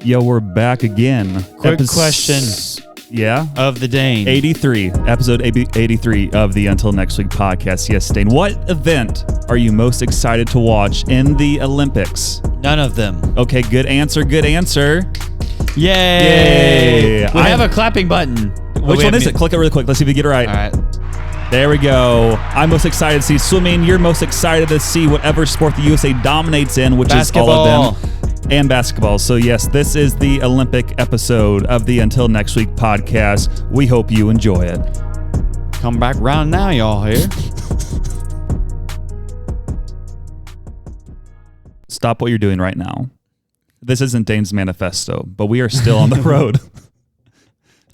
Yo, we're back again. Quick question. Yeah? Of the Dane. Episode 83 of the Until Next Week podcast. Yes, Dane. What event are you most excited to watch in the Olympics? None of them. Okay, good answer. Yay! Yay. We have a clapping button. Which one is it? Click it really quick. Let's see if we get it right. All right. There we go. I'm most excited to see swimming. You're most excited to see whatever sport the USA dominates in, which Basketball. is all of them. And basketball. So yes, this is the Olympic episode of the Until Next Week podcast. We hope you enjoy it. Come back round now, y'all here. Stop what you're doing right now. This isn't Dane's manifesto, but we are still on the road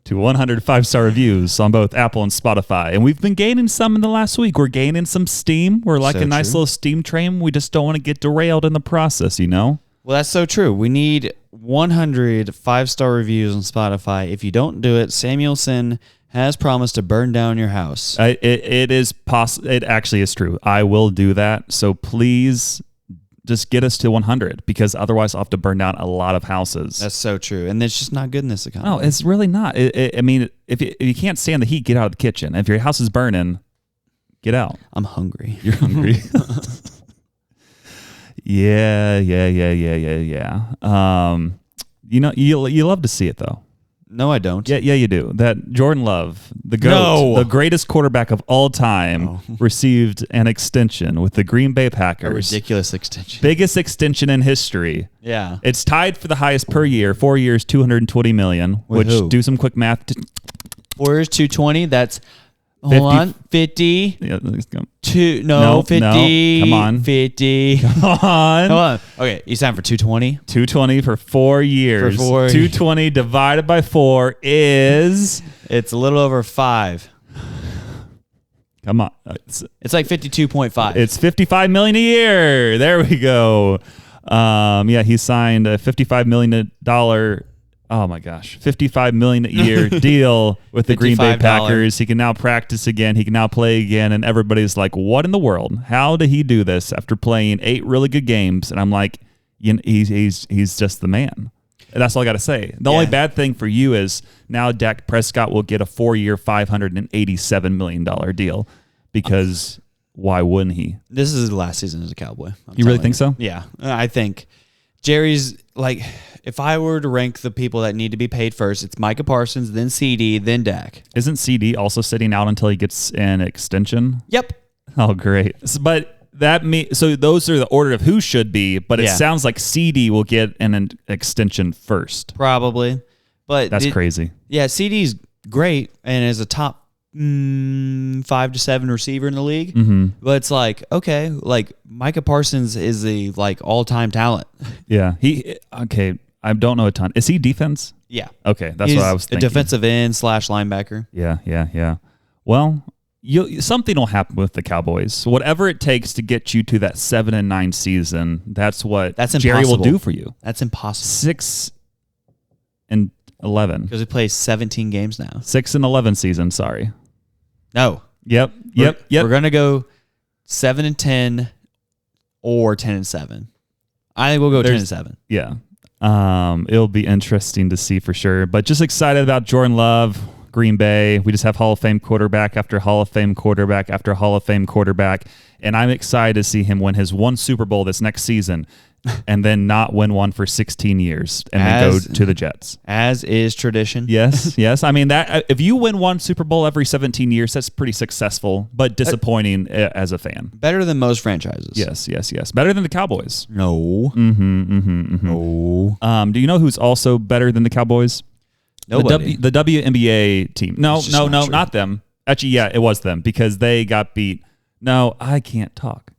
to 100 5-star reviews on both Apple and Spotify. And we've been gaining some in the last week. We're gaining some steam. We're like a nice little steam train. We just don't want to get derailed in the process, you know? Well, that's so true. We need 100 5-star reviews on Spotify. If you don't do it, Samuelson has promised to burn down your house. It actually is true. I will do that. So please just get us to 100 because otherwise I'll have to burn down a lot of houses. That's so true. And it's just not good in this economy. No, it's really not. I mean, if you can't stand the heat, get out of the kitchen. If your house is burning, get out. I'm hungry. You're hungry. Yeah. You know, you love to see it though. No, I don't. Yeah, you do. That Jordan Love, the GOAT, the greatest quarterback of all time, received an extension with the Green Bay Packers. A ridiculous extension. Biggest extension in history. Yeah. It's tied for the highest per year, 4 years, $220 million, which do some quick math. 4 years, 220, that's... Hold on, 50. Yeah, let's go. 50. No, come on. 50. Come on. Okay, you signed for 220? 220 for 4 years. 220 divided by 4 is... It's a little over 5. Come on. It's like 52.5. It's $55 million a year. There we go. Yeah, he signed a $55 million... Oh my gosh, $55 million a year deal with the Green Bay Packers. He can now practice again. He can now play again. And everybody's like, what in the world? How did he do this after playing 8 really good games? And I'm like, he's just the man. And that's all I got to say. The only bad thing for you is now Dak Prescott will get a 4-year, $587 million deal because why wouldn't he? This is his last season as a Cowboy. You really think so? Yeah, I think Jerry's like... If I were to rank the people that need to be paid first, it's Micah Parsons, then CD, then Dak. Isn't CD also sitting out until he gets an extension? Yep. Oh, great. But so those are the order of who should be, but it sounds like CD will get an extension first. Probably. But that's crazy. Yeah, CD's great and is a top 5 to 7 receiver in the league. Mm-hmm. But it's like, okay, like Micah Parsons is the like all-time talent. Yeah. I don't know a ton. Is he defense? Yeah. Okay, that's what I was thinking. A defensive end / linebacker. Yeah. Well, something will happen with the Cowboys. Whatever it takes to get you to that 7-9 season, that's Jerry will do for you. That's impossible. 6-11. Because he plays 17 games now. 6-11 season, sorry. No. Yep. We're going to go 7-10 or 10-7. I think we'll go 10-7. Yeah. It'll be interesting to see for sure. But just excited about Jordan Love, Green Bay. We just have Hall of Fame quarterback after Hall of Fame quarterback after Hall of Fame quarterback. And I'm excited to see him win his one Super Bowl this next season and then not win one for 16 years and then go to the Jets. As is tradition. Yes. I mean, that if you win one Super Bowl every 17 years, that's pretty successful, but disappointing as a fan. Better than most franchises. Yes. Better than the Cowboys. No. No. Do you know who's also better than the Cowboys? Nobody. The WNBA team. No, not them. Actually, yeah, it was them because they got beat. No, I can't talk.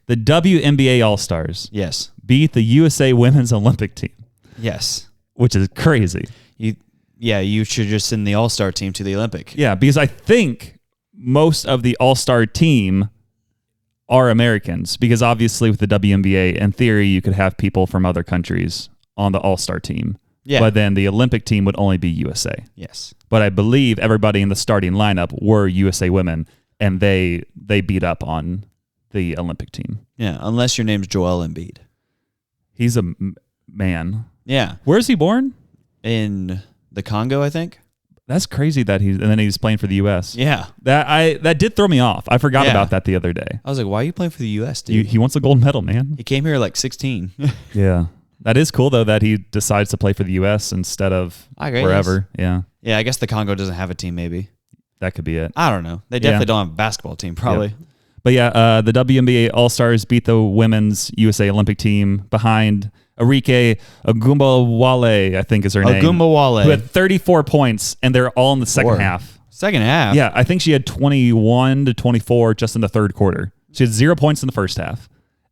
The WNBA All-Stars. Yes. Beat the USA Women's Olympic team. Yes. Which is crazy. You should just send the All-Star team to the Olympic. Yeah, because I think most of the All-Star team are Americans because obviously with the WNBA, in theory, you could have people from other countries on the All-Star team. Yeah. But then the Olympic team would only be USA. Yes. But I believe everybody in the starting lineup were USA women, and they beat up on the Olympic team. Yeah, unless your name's Joel Embiid. He's a man. Yeah. Where's he born? In the Congo, I think. That's crazy that and then he's playing for the U.S. Yeah. That did throw me off. I forgot about that the other day. I was like, why are you playing for the U.S., dude? He wants a gold medal, man. He came here like 16. Yeah. That is cool, though, that he decides to play for the U.S. instead of wherever. Yeah. Yeah, I guess the Congo doesn't have a team, maybe. That could be it. I don't know. They definitely don't have a basketball team, probably. Yep. But yeah, the WNBA All-Stars beat the women's USA Olympic team behind Arike Ogunbowale, I think is her name. Ogunbowale. Who had 34 points, and they're all in the second half. Second half? Yeah, I think she had 21 to 24 just in the third quarter. She had 0 points in the first half,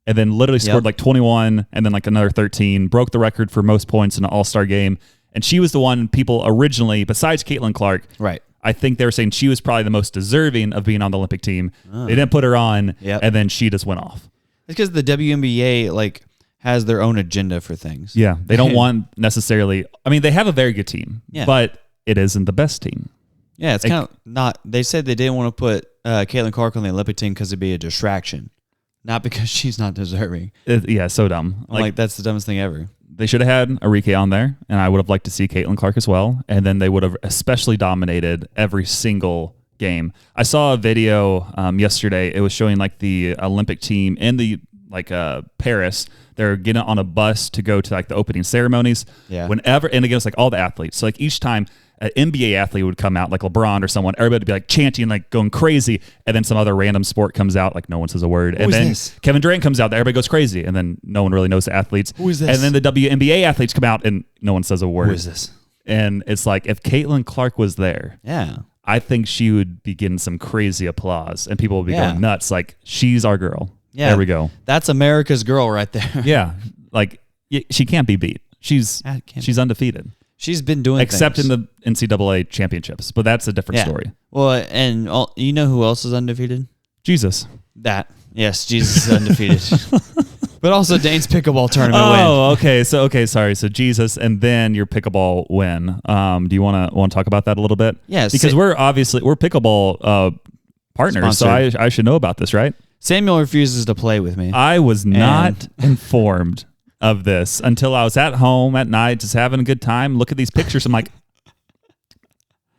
and then literally scored like 21 and then like another 13, broke the record for most points in an All-Star game. And she was the one people originally, besides Caitlin Clark, right? I think they were saying she was probably the most deserving of being on the Olympic team. They didn't put her on, and then she just went off. It's because the WNBA has their own agenda for things. Yeah, they don't want necessarily. I mean, they have a very good team, but it isn't the best team. Yeah, it's kind of not. They said they didn't want to put Caitlin Clark on the Olympic team because it'd be a distraction, not because she's not deserving. So dumb. Like that's the dumbest thing ever. They should have had Arike on there, and I would have liked to see Caitlin Clark as well. And then they would have especially dominated every single game. I saw a video yesterday. It was showing like the Olympic team in the Paris. They're getting on a bus to go to like the opening ceremonies. Yeah. Whenever, and again, it's like all the athletes. So like each time an NBA athlete would come out, like LeBron or someone, everybody would be like chanting, like going crazy. And then some other random sport comes out, like no one says a word. And then Kevin Durant comes out, everybody goes crazy. And then no one really knows the athletes. Who is this? And then the WNBA athletes come out and no one says a word. Who is this? And it's like, if Caitlin Clark was there, I think she would be getting some crazy applause and people would be going nuts. Like, she's our girl. Yeah. There we go. That's America's girl right there. Yeah. Like, she can't be beat. She's undefeated. She's been doing except things. in the NCAA championships, but that's a different story. Well, and you know who else is undefeated? Jesus. Yes, Jesus is undefeated. But also Dane's pickleball tournament win. Oh, okay. Sorry. So Jesus, and then your pickleball win. Do you want to talk about that a little bit? Yes. Because we're pickleball partners, sponsored. So I should know about this, right? Samuel refuses to play with me. I was not informed of this until I was at home at night, just having a good time. Look at these pictures. I'm like,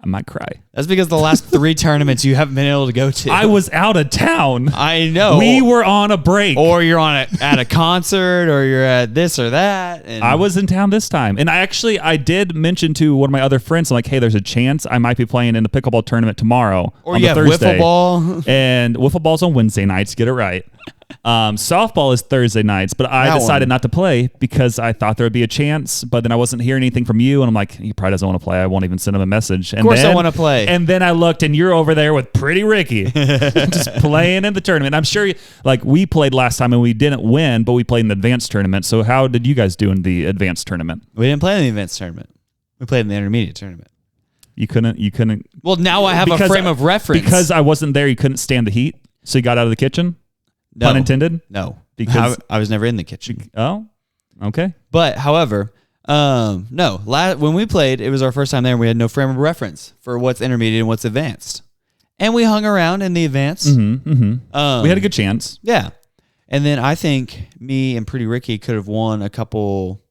I might cry. That's because the last 3 tournaments you haven't been able to go to. I was out of town. I know. We were on a break. Or you're at a concert, or you're at this or that. And I was in town this time. And I did mention to one of my other friends, I'm like, hey, there's a chance I might be playing in the pickleball tournament tomorrow. Or on you have Thursday. wiffle ball. And wiffle ball's on Wednesday nights. Get it right. Softball is Thursday nights, but I decided not to play because I thought there would be a chance, but then I wasn't hearing anything from you, and I'm like, he probably doesn't want to play. I won't even send him a message. And of course I want to play. And then I looked, and you're over there with Pretty Ricky, just playing in the tournament. I'm sure, we played last time, and we didn't win, but we played in the advanced tournament. So how did you guys do in the advanced tournament? We didn't play in the advanced tournament. We played in the intermediate tournament. You couldn't. Well, now I have a frame of reference. Because I wasn't there, you couldn't stand the heat, so you got out of the kitchen? No. Pun intended? No. Because I was never in the kitchen. Oh, okay. But, however, no. When we played, it was our first time there, and we had no frame of reference for what's intermediate and what's advanced. And we hung around in the advanced. We had a good chance. Yeah. And then I think me and Pretty Ricky could have won a couple,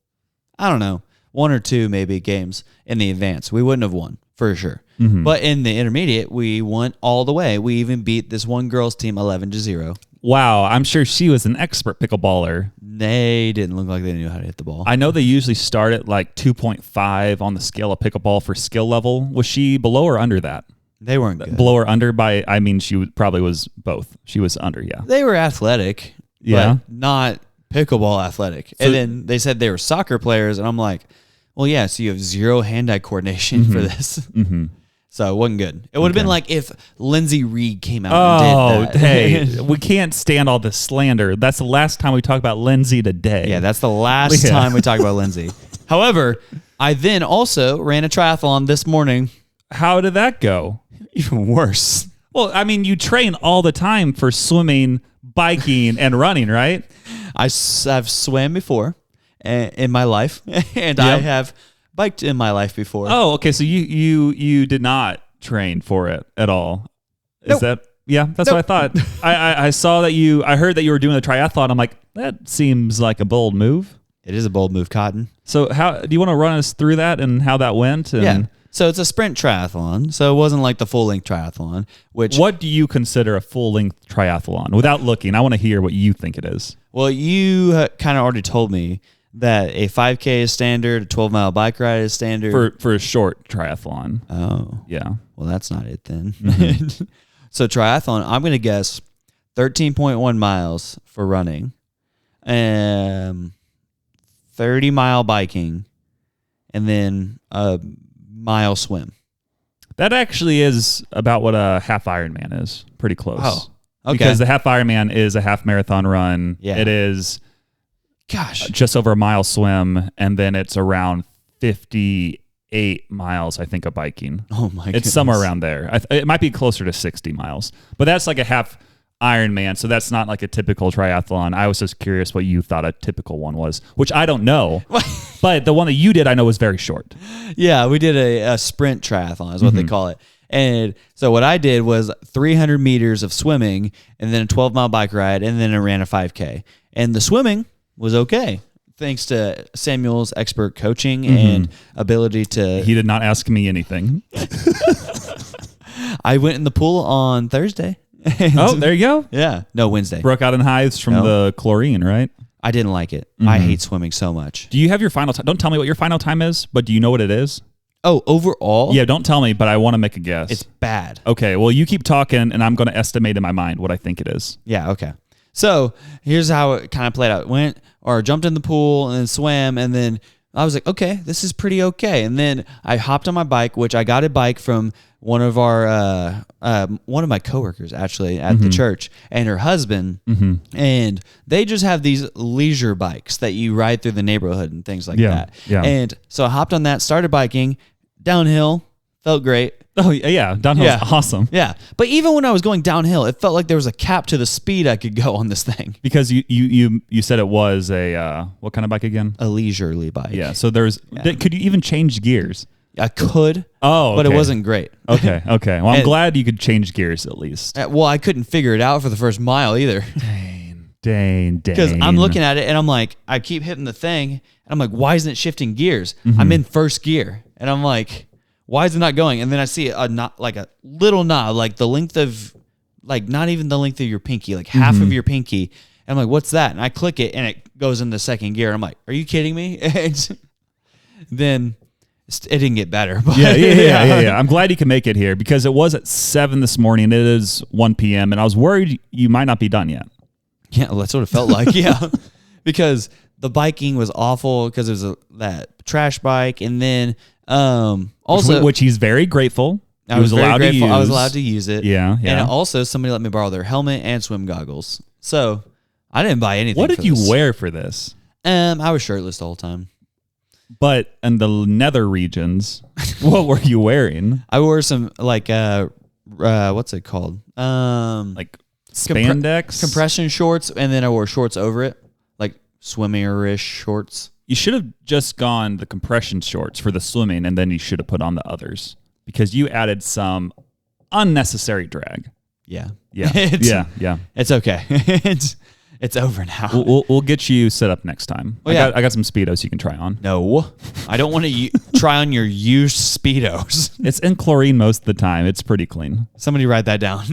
I don't know, 1 or 2 maybe games in the advanced. We wouldn't have won, for sure. But in the intermediate, we went all the way. We even beat this one girls team 11-0. Wow, I'm sure she was an expert pickleballer. They didn't look like they knew how to hit the ball. I know they usually start at 2.5 on the scale of pickleball for skill level. Was she below or under that? They weren't good. Below or under by, I mean, she probably was both. She was under, yeah. They were athletic, but not pickleball athletic. So, and then they said they were soccer players, and I'm like, well, yeah, so you have 0 hand-eye coordination for this. So it wasn't good. It would have been like if Lindsey Reed came out and did that. Hey, we can't stand all this slander. That's the last time we talk about Lindsey today. Yeah, that's the last time we talk about Lindsey. However, I then also ran a triathlon this morning. How did that go? Even worse. Well, I mean, you train all the time for swimming, biking, and running, right? I've swam before in my life, and I have biked in my life before. Oh, okay. So you did not train for it at all. Is that? Yeah, that's what I thought. I saw that I heard that you were doing a triathlon. I'm like, that seems like a bold move. It is a bold move, Cotton. So how do you want to run us through that and how that went? And Yeah. So it's a sprint triathlon. So it wasn't like the full-length triathlon, which... What do you consider a full-length triathlon? Without looking, I want to hear what you think it is. Well, you kind of already told me that a 5K is standard, a 12-mile bike ride is standard. For a short triathlon. Oh. Yeah. Well, that's not it then. Mm-hmm. So triathlon, I'm going to guess 13.1 miles for running, 30-mile biking, and then a mile swim. That actually is about what a half Ironman is. Pretty close. Oh, okay. Because the half Ironman is a half marathon run. Yeah. It is just over a mile swim, and then it's around 58 miles, I think, of biking. Oh, my goodness. It's somewhere around there. It might be closer to 60 miles. But that's like a half Ironman, so that's not like a typical triathlon. I was just curious what you thought a typical one was, which I don't know. But the one that you did, I know, was very short. Yeah, we did a sprint triathlon is what they call it. And so what I did was 300 meters of swimming and then a 12-mile bike ride, and then I ran a 5K. And the swimming was okay, thanks to Samuel's expert coaching and ability to... He did not ask me anything. I went in the pool on Thursday. Oh, there you go. Yeah. No, Wednesday. Broke out in hives from the chlorine, right? I didn't like it. I hate swimming so much. Do you have your final time? Don't tell me what your final time is, but do you know what it is? Oh, overall? Yeah, don't tell me, but I want to make a guess. It's bad. Okay, well, you keep talking, and I'm going to estimate in my mind what I think it is. Yeah, okay. So here's how it kind of played out. Jumped in the pool and then swam, and then I was like, okay, this is pretty okay. And then I hopped on my bike, which I got a bike from one of my coworkers actually at the church, and her husband, and they just have these leisure bikes that you ride through the neighborhood and things like that. Yeah. And so I hopped on that, started biking downhill, felt great. Oh yeah, downhill's awesome. Yeah, but even when I was going downhill, it felt like there was a cap to the speed I could go on this thing. Because you said it was a what kind of bike again? A leisurely bike. Yeah. So could you even change gears? I could. Oh, okay. But it wasn't great. Okay. Well, I'm glad you could change gears at least. Well, I couldn't figure it out for the first mile either. Dang. Because I'm looking at it and I'm like, I keep hitting the thing, and I'm like, why isn't it shifting gears? I'm in first gear, and I'm like, why is it not going? And then I see a little knob, like the length of, like not even the length of your pinky, like half of your pinky. And I'm like, what's that? And I click it, and it goes into second gear. I'm like, are you kidding me? Then it didn't get better. But yeah. I'm glad you can make it here, because it was at 7 this morning. It is 1 p.m. and I was worried you might not be done yet. Yeah, well, that's what it felt like. Yeah, because the biking was awful because it was that trash bike, and then also which he's very grateful. I was allowed to use it. Yeah. And also somebody let me borrow their helmet and swim goggles. So I didn't buy anything. What did you wear for this? I was shirtless the whole time. But in the nether regions, what were you wearing? I wore some what's it called? Like spandex, compression shorts, and then I wore shorts over it, like swimmer-ish shorts. You should have just gone the compression shorts for the swimming, and then you should have put on the others, because you added some unnecessary drag. Yeah. It's okay. It's over now. We'll get you set up next time. Well, I got some Speedos you can try on. No, I don't want to try on your used Speedos. It's in chlorine most of the time. It's pretty clean. Somebody write that down.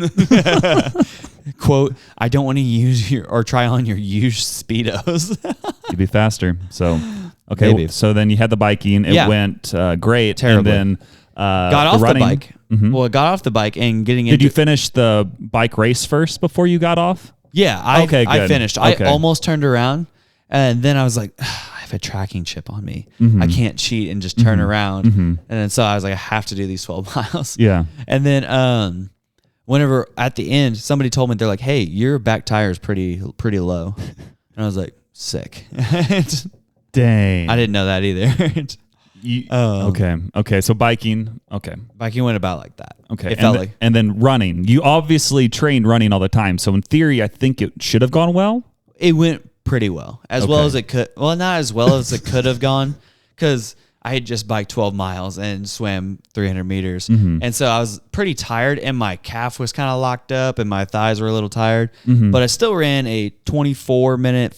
Quote, I don't want to use try on your used Speedos. You'd be faster. So, okay. So then you had the biking. It went great. Terribly. And then got off the bike. Well, I got off the bike and getting into... Did you finish the bike race first before you got off? Yeah, I finished. I almost turned around, and then I was like, I have a tracking chip on me. I can't cheat and just turn around. And then so I was like, I have to do these 12 miles. Yeah. And then whenever at the end, somebody told me, they're like, hey, your back tire is pretty low. And I was like, sick. Dang. I didn't know that either. Okay. So biking. Okay. Biking went about like that. Okay. It felt like. And then running. You obviously trained running all the time. So in theory, I think it should have gone well. It went pretty well. Well as it could. Well, not as well as it could have gone, because I had just biked 12 miles and swam 300 meters. And so I was pretty tired, and my calf was kind of locked up and my thighs were a little tired. But I still ran a 24:04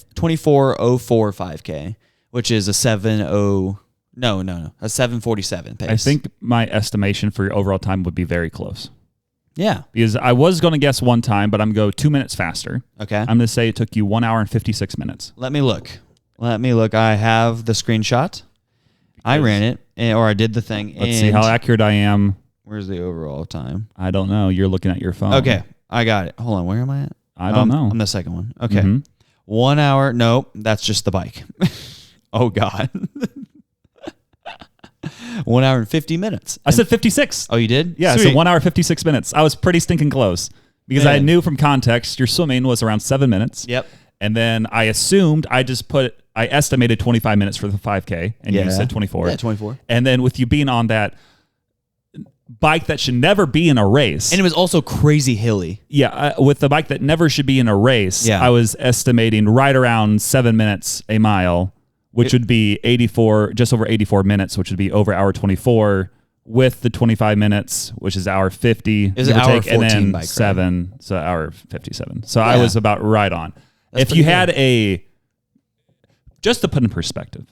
5K, which is a 7:47 pace. I think my estimation for your overall time would be very close. Yeah. Because I was going to guess one time, but I'm going to go 2 minutes faster. Okay. I'm going to say it took you 1 hour and 56 minutes. Let me look. I have the screenshot. I ran it, or I did the thing. Let's see how accurate I am. Where's the overall time? I don't know. You're looking at your phone. Okay. I got it. Hold on. Where am I at? I don't know. I'm the second one. Okay. 1 hour. Nope. That's just the bike. Oh, God. 1 hour and 50 minutes. I said 56. Oh, you did? Yeah, Sweet. so 1 hour, 56 minutes. I was pretty stinking close because I knew from context your swimming was around 7 minutes. Yep. And then I assumed I estimated 25 minutes for the 5K, and you said 24. Yeah, 24. And then with you being on that bike that should never be in a race. And it was also crazy hilly. Yeah, with the bike that never should be in a race, I was estimating right around 7 minutes a mile, which would be just over 84 minutes, which would be over hour 24 with the 25 minutes, which is hour 50. Is hour 14 and then bike 7, so hour 57. So I was about right on. That's if you had just to put in perspective,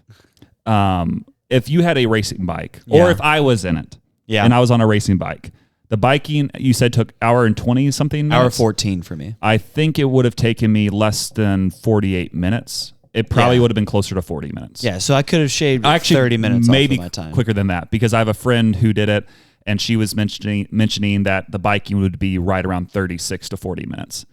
if you had a racing bike, or if I was in it, and I was on a racing bike, the biking you said took hour and 20 something minutes? Hour 14 for me. I think it would have taken me less than 48 minutes. It probably would have been closer to 40 minutes. Yeah, so I could have shaved 30 minutes maybe off of my time. Quicker than that, because I have a friend who did it, and she was mentioning that the biking would be right around 36 to 40 minutes.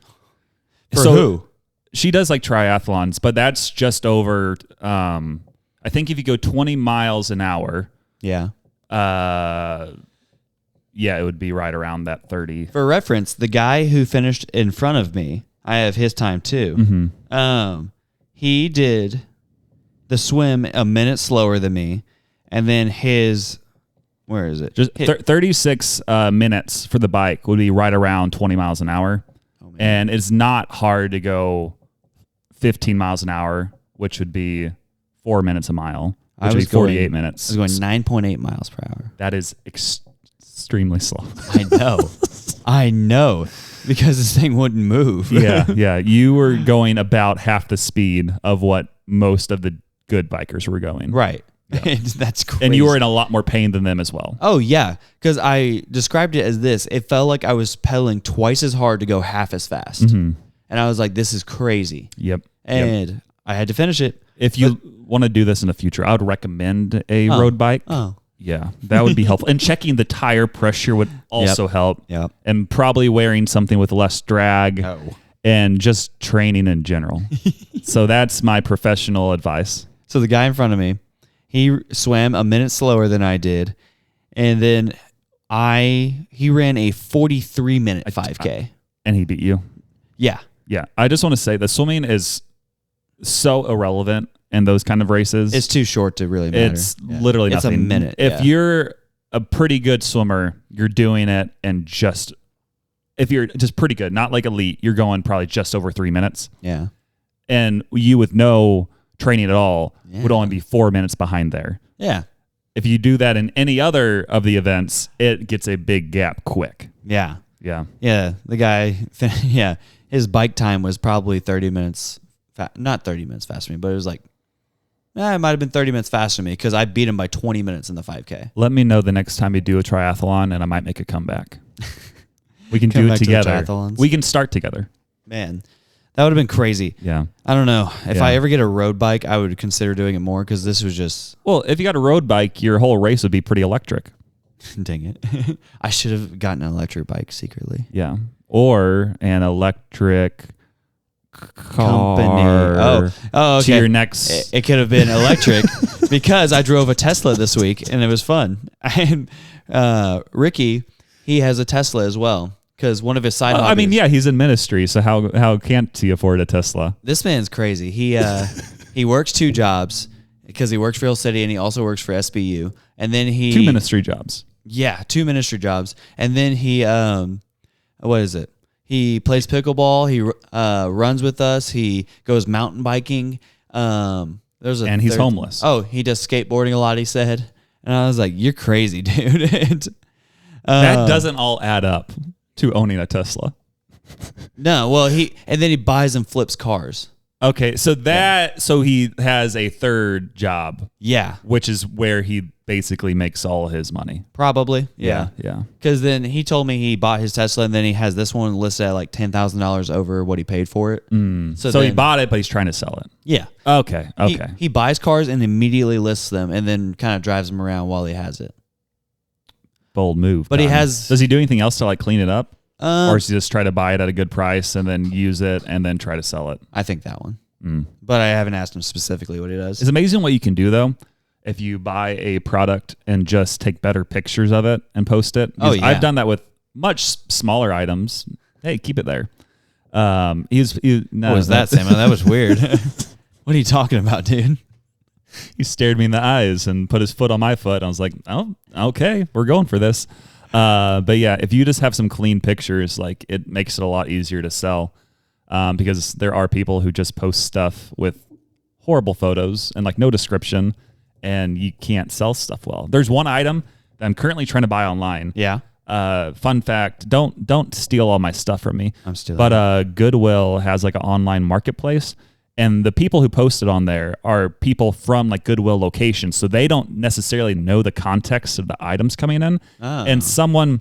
For who? She does like triathlons, but that's just over. I think if you go 20 miles an hour, it would be right around that 30. For reference, the guy who finished in front of me, I have his time too. He did the swim a minute slower than me, and then where is it? Just 36 minutes for the bike would be right around 20 miles an hour. And it's not hard to go 15 miles an hour, which would be 4 minutes a mile, which would be 48 minutes. I was going 9.8 miles per hour. That is extremely slow. I know, because this thing wouldn't move. Yeah. You were going about half the speed of what most of the good bikers were going. Right. Yeah. That's crazy. And you were in a lot more pain than them as well. Oh, yeah, because I described it as this. It felt like I was pedaling twice as hard to go half as fast. And I was like, this is crazy. Yep. And I had to finish it. If you want to do this in the future, I would recommend a road bike. Oh. Yeah, that would be helpful. And checking the tire pressure would also help. Yep. And probably wearing something with less drag. Oh. And just training in general. So that's my professional advice. So the guy in front of me, he swam a minute slower than I did. And then he ran a 43-minute 5K. And he beat you? Yeah. Yeah. I just want to say the swimming is so irrelevant in those kind of races. It's too short to really matter. It's literally nothing. It's a minute. If you're a pretty good swimmer, you're doing it and if you're just pretty good, not like elite, you're going probably just over 3 minutes. Yeah. And you with no training at all would only be 4 minutes behind there. Yeah. If you do that in any other of the events, it gets a big gap quick. Yeah. Yeah. Yeah. The guy, his bike time was probably 30 minutes, not 30 minutes faster than me, but it was like, it might have been 30 minutes faster than me because I beat him by 20 minutes in the 5K. Let me know the next time you do a triathlon and I might make a comeback. We can do it together. We can start together. Man, that would have been crazy. Yeah. I don't know. If I ever get a road bike, I would consider doing it more because this was just... Well, if you got a road bike, your whole race would be pretty electric. Dang it. I should have gotten an electric bike secretly. Yeah. Or an electric company. Oh, okay. To your next... It could have been electric because I drove a Tesla this week and it was fun. And Ricky, he has a Tesla as well. Because one of his side hobbies. I mean, yeah, he's in ministry, so how can't he afford a Tesla? This man's crazy. He works 2 jobs because he works for Hill City and he also works for SBU. And then 2 ministry jobs. Yeah, 2 ministry jobs. And then he what is it? He plays pickleball. He runs with us. He goes mountain biking. And he's homeless. Oh, he does skateboarding a lot. He said, and I was like, "You're crazy, dude." That doesn't all add up to owning a Tesla. No, well, and then he buys and flips cars. Okay, so he has a third job. Yeah. Which is where he basically makes all his money. Probably. Yeah. Because then he told me he bought his Tesla, and then he has this one listed at like $10,000 over what he paid for it. So he bought it, but he's trying to sell it. Yeah. Okay. He buys cars and immediately lists them, and then kind of drives them around while he has it. Bold move. But he has... Does he do anything else to like clean it up? Or does he just try to buy it at a good price and then use it and then try to sell it? I think that one. But I haven't asked him specifically what he does. It's amazing what you can do, though, if you buy a product and just take better pictures of it and post it. Oh, yeah. I've done that with much smaller items. Hey, keep it there. What was that, Sam? That was weird. What are you talking about, dude? He stared me in the eyes and put his foot on my foot. I was like, oh, okay, we're going for this. But yeah, if you just have some clean pictures, like it makes it a lot easier to sell. Because there are people who just post stuff with horrible photos and like no description, and you can't sell stuff well. There's one item that I'm currently trying to buy online. Yeah. Fun fact: don't steal all my stuff from me. I'm stealing. But Goodwill has like an online marketplace, and the people who posted on there are people from like Goodwill locations, so they don't necessarily know the context of the items coming in. Oh. And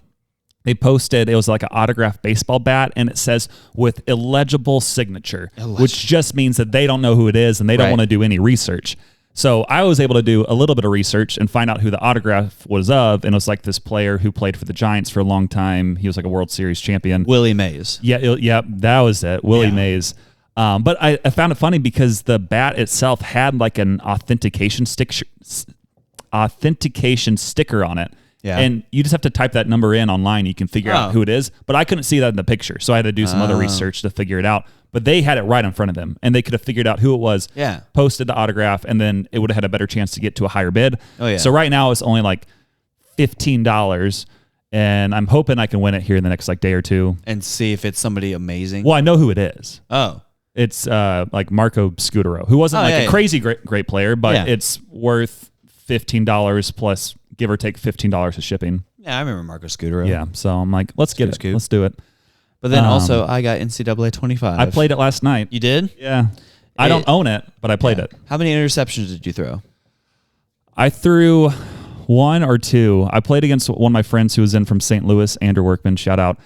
they posted, it was like an autographed baseball bat, and it says with illegible signature, which just means that they don't know who it is and they don't want to do any research. So I was able to do a little bit of research and find out who the autograph was of, and it was like this player who played for the Giants for a long time. He was like a World Series champion. Willie Mays. Yeah, that was it, Willie Mays. But I found it funny because the bat itself had like an authentication sticker on it. Yeah. And you just have to type that number in online. You can figure out who it is. But I couldn't see that in the picture. So I had to do some other research to figure it out. But they had it right in front of them. And they could have figured out who it was, posted the autograph, and then it would have had a better chance to get to a higher bid. Oh, yeah. So right now it's only like $15. And I'm hoping I can win it here in the next like day or two. And see if it's somebody amazing. Well, I know who it is. Oh. It's like Marco Scutero, who wasn't a crazy great player, but it's worth $15 plus give or take $15 of shipping. Yeah, I remember Marco Scutero. Yeah, so I'm like, let's get it. Let's do it. But then also, I got NCAA 25. I played it last night. You did? Yeah. I don't own it, but I played it. How many interceptions did you throw? I threw 1 or 2. I played against one of my friends who was in from St. Louis, Andrew Workman, shout out.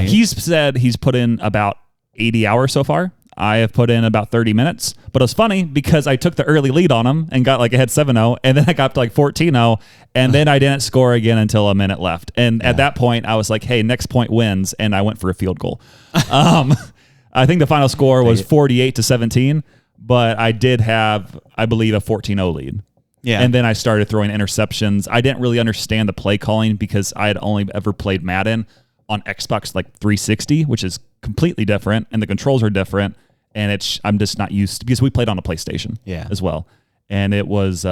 He's said he's put in about 80 hours so far. I have put in about 30 minutes, but it was funny because I took the early lead on him and got like ahead 7-0, and then I got up to like 14-0, and then I didn't score again until a minute left. And at that point, I was like, hey, next point wins, and I went for a field goal. I think the final score was 48-17, but I did have, I believe, a 14-0 lead. Yeah. And then I started throwing interceptions. I didn't really understand the play calling because I had only ever played Madden on Xbox like 360, which is completely different, and the controls are different. And I'm just not used to, because we played on a PlayStation as well. And it was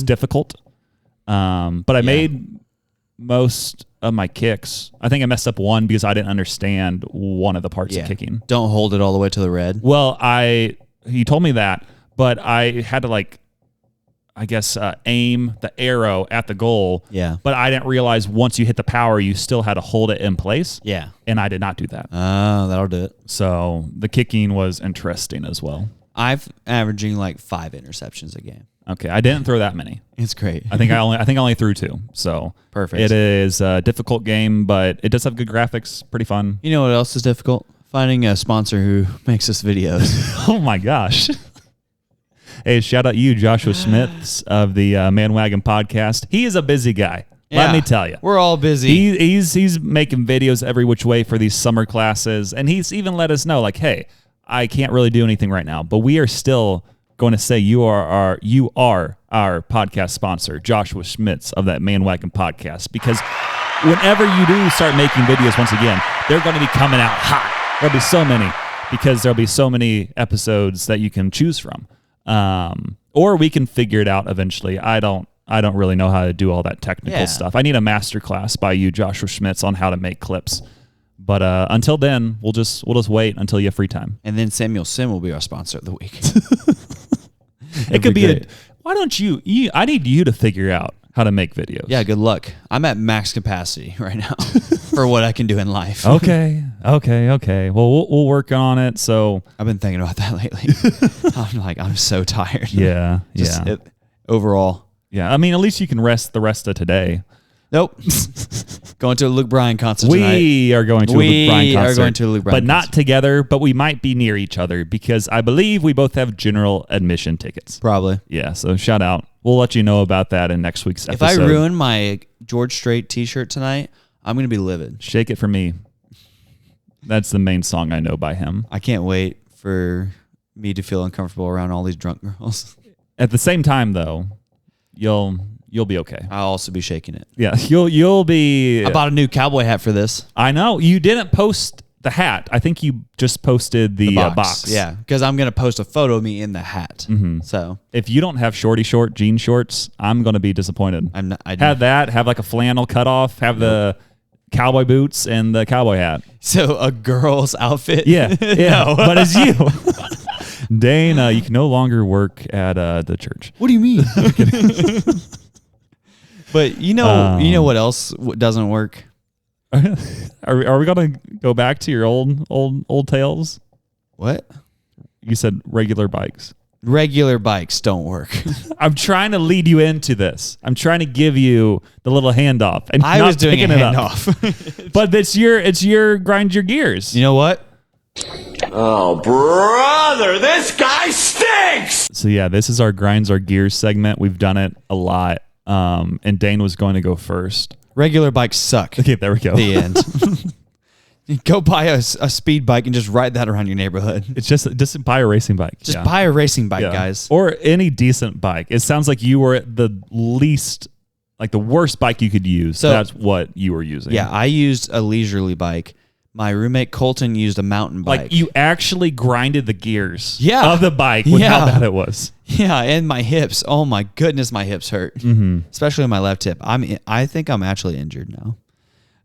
difficult. But I made most of my kicks. I think I messed up one because I didn't understand one of the parts of kicking. Don't hold it all the way to the red. Well, he told me that, but I had to aim the arrow at the goal. Yeah. But I didn't realize once you hit the power, you still had to hold it in place. Yeah. And I did not do that. Oh, that'll do it. So the kicking was interesting as well. I've averaging like 5 interceptions a game. Okay. I didn't throw that many. It's great. I think I only threw 2. So perfect. It is a difficult game, but it does have good graphics. Pretty fun. You know what else is difficult? Finding a sponsor who makes us videos. Oh my gosh. Hey, shout out you, Joshua Smiths of the Man Wagon podcast. He is a busy guy. Let me tell you. We're all busy. He's making videos every which way for these summer classes, and he's even let us know, like, hey, I can't really do anything right now, but we are still going to say you are our podcast sponsor, Joshua Schmitz of that Man Wagon podcast, because whenever you do start making videos once again, they're going to be coming out hot. There'll be so many, because there'll be so many episodes that you can choose from. Or we can figure it out eventually. I don't really know how to do all that technical stuff. I need a master class by you, Joshua Schmitz, on how to make clips. But until then, we'll just wait until you have free time. And then Samuel Sim will be our sponsor of the week. It could be why don't you I need you to figure out how to make videos. Yeah, good luck. I'm at max capacity right now for what I can do in life. Okay. Well, we'll work on it. So I've been thinking about that lately. I'm so tired. Yeah. Overall. Yeah. I mean, at least you can rest the rest of today. Nope. Going to a Luke Bryan concert tonight. We are going to a Luke Bryan concert. We are going to a Luke Bryan But not together, but we might be near each other because I believe we both have general admission tickets. Probably. Yeah, so shout out. We'll let you know about that in next week's episode. If I ruin my George Strait t-shirt tonight, I'm going to be livid. Shake It For Me. That's the main song I know by him. I can't wait for me to feel uncomfortable around all these drunk girls. At the same time, though, you'll be okay. I'll also be shaking it. Yeah, you'll be. I bought a new cowboy hat for this. I know you didn't post the hat. I think you just posted the box. Yeah, because I'm gonna post a photo of me in the hat. Mm-hmm. So if you don't have short jean shorts, I'm gonna be disappointed. I'm not. Have like a flannel cutoff. Have the cowboy boots and the cowboy hat. So a girl's outfit. Yeah. No. But it's you. Dana, you can no longer work at the church. What do you mean? But you know what else doesn't work? Are we gonna go back to your old tales? What? You said regular bikes. Regular bikes don't work. I'm trying to lead you into this. I'm trying to give you the little handoff, and I not was doing a picking it up. handoff. But it's your grind your gears. You know what? Oh, brother, this guy stinks! So yeah, this is our grinds our gears segment. We've done it a lot. And Dane was going to go first. Regular bikes suck. Okay, there we go. The end. Go buy a speed bike and just ride that around your neighborhood. It's just buy a racing bike. Just buy a racing bike, guys. Or any decent bike. It sounds like you were at the least, like the worst bike you could use. So that's what you were using. Yeah, I used a leisurely bike. My roommate Colton used a mountain bike. Like you actually grinded the gears of the bike with how bad it was. Yeah, and my hips. Oh my goodness, my hips hurt. Mm-hmm. Especially my left hip. I think I'm actually injured now.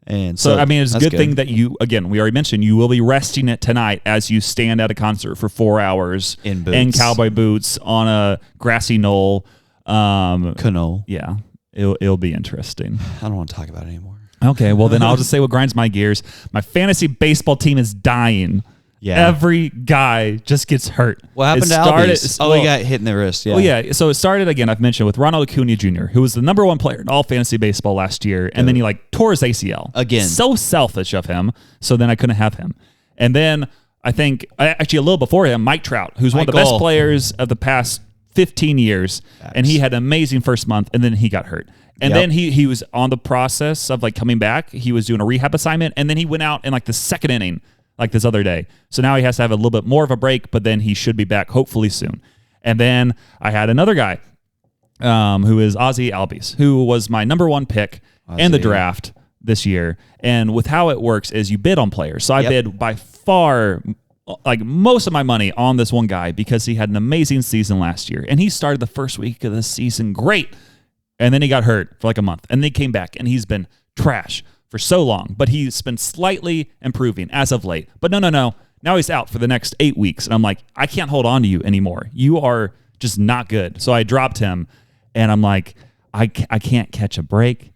And so I mean, it's a good thing that you, again, we already mentioned, you will be resting it tonight as you stand at a concert for 4 hours in boots. In cowboy boots on a grassy knoll. Canole. Yeah, it'll be interesting. I don't want to talk about it anymore. Okay, well then I'll just say what grinds my gears. My fantasy baseball team is dying. Yeah. Every guy just gets hurt. What happened to Albies? He got hit in the wrist. Yeah. Well, yeah. So it started again. I've mentioned with Ronald Acuna Jr., who was the number one player in all fantasy baseball last year, and then he tore his ACL again. So selfish of him. So then I couldn't have him. And then I think actually a little before him, Mike Trout, who's one of the best players of the past 15 years, and he had an amazing first month, and then he got hurt. And then he was on the process of coming back. He was doing a rehab assignment, and then he went out in the second inning this other day. So now he has to have a little bit more of a break, but then he should be back hopefully soon. And then I had another guy who is Ozzie Albies, who was my number one pick in the draft this year. And with how it works is you bid on players. So I bid by far most of my money on this one guy because he had an amazing season last year. And he started the first week of the season great. And then he got hurt for a month. And then he came back, and he's been trash for so long. But he's been slightly improving as of late. But no. Now he's out for the next 8 weeks. And I'm like, I can't hold on to you anymore. You are just not good. So I dropped him. And I'm like, I can't catch a break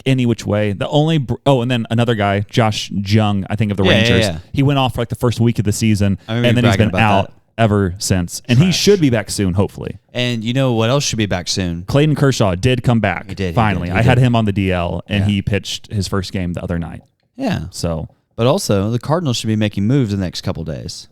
any which way. The only and then another guy, Josh Jung, I think of the Rangers. Yeah. He went off for the first week of the season. And then he's been out ever since. And he should be back soon, hopefully. And you know what else should be back soon? Clayton Kershaw did come back. He did. Finally. I had him on the DL, and he pitched his first game the other night. Yeah. So, but also, the Cardinals should be making moves in the next couple days.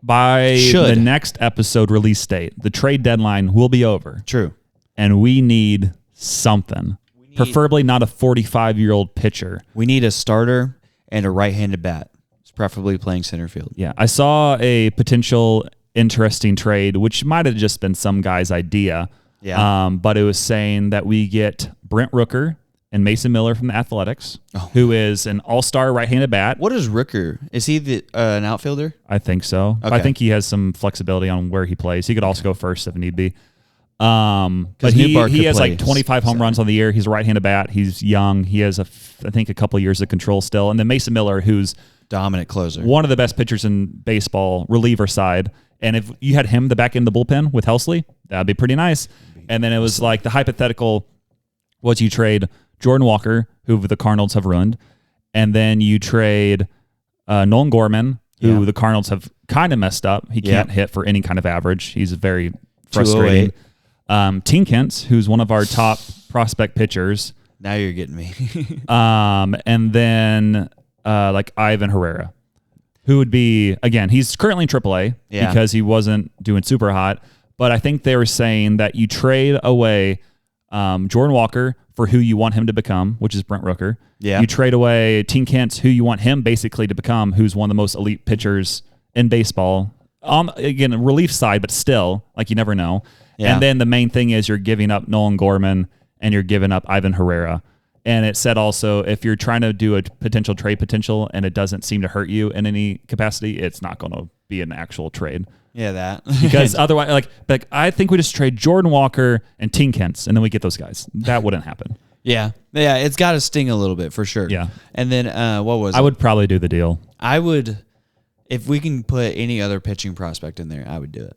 By the next episode release date, the trade deadline will be over. True. And we need something. Preferably not a 45-year-old pitcher. We need a starter and a right-handed bat. Preferably playing center field. Yeah, I saw a potential interesting trade, which might have just been some guy's idea. Yeah. But it was saying that we get Brent Rooker and Mason Miller from the Athletics, who is an all-star right-handed bat. What is Rooker? Is he an outfielder? I think so. Okay. I think he has some flexibility on where he plays. He could also go first if need be. But he has 25 home runs on the year. He's a right-handed bat. He's young. He has, I think, a couple of years of control still. And then Mason Miller, who's dominant closer, one of the best pitchers in baseball, reliever side. And if you had him the back end of the bullpen with Helsley, that'd be pretty nice. And then it was the hypothetical, was you trade Jordan Walker, who the Cardinals have ruined, and then you trade Nolan Gorman, who the Cardinals have kind of messed up. He can't hit for any kind of average. He's very frustrating. Tinkins, who's one of our top prospect pitchers. Now you're getting me. And then like Ivan Herrera, who would be, again, he's currently in AAA because he wasn't doing super hot. But I think they were saying that you trade away Jordan Walker for who you want him to become, which is Brent Rooker. Yeah. You trade away Tinkins, who you want him basically to become, who's one of the most elite pitchers in baseball. Again, relief side, but still, like you never know. Yeah. And then the main thing is you're giving up Nolan Gorman and you're giving up Ivan Herrera. And it said also, if you're trying to do a potential trade potential and it doesn't seem to hurt you in any capacity, it's not going to be an actual trade. Yeah, that. Because otherwise, like I think we just trade Jordan Walker and Tinkins, and then we get those guys. That wouldn't happen. Yeah, it's got to sting a little bit for sure. Yeah. And then what was it? I would probably do the deal. I would, if we can put any other pitching prospect in there, I would do it.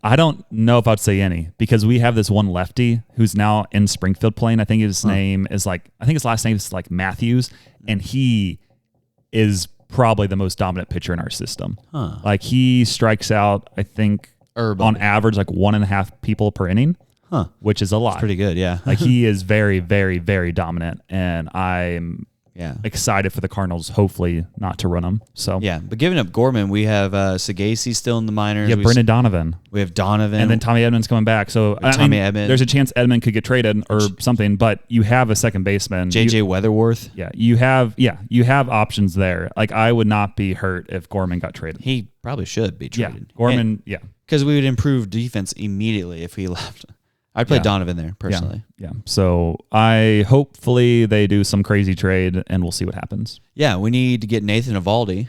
I don't know if I'd say any, because we have this one lefty who's now in Springfield playing. I think his name is I think his last name is like Matthews, and he is probably the most dominant pitcher in our system. Like he strikes out, I think, on average, like 1.5 people per inning, which is a lot. That's pretty good, yeah. Like he is very, very, very dominant, and I'm excited for the Cardinals, hopefully not to run them. So yeah, but giving up Gorman, we have Sagasi still in the minors. Yeah, Brendan Donovan. We have Donovan. And then Tommy Edmonds coming back. So Edmonds. There's a chance Edmond could get traded or something, but you have a second baseman. JJ Weatherworth. Yeah, you have options there. Like I would not be hurt if Gorman got traded. He probably should be traded. Yeah, Gorman, because we would improve defense immediately if he left. I'd play Donovan there personally. Yeah. So hopefully they do some crazy trade and we'll see what happens. Yeah, we need to get Nathan Eovaldi.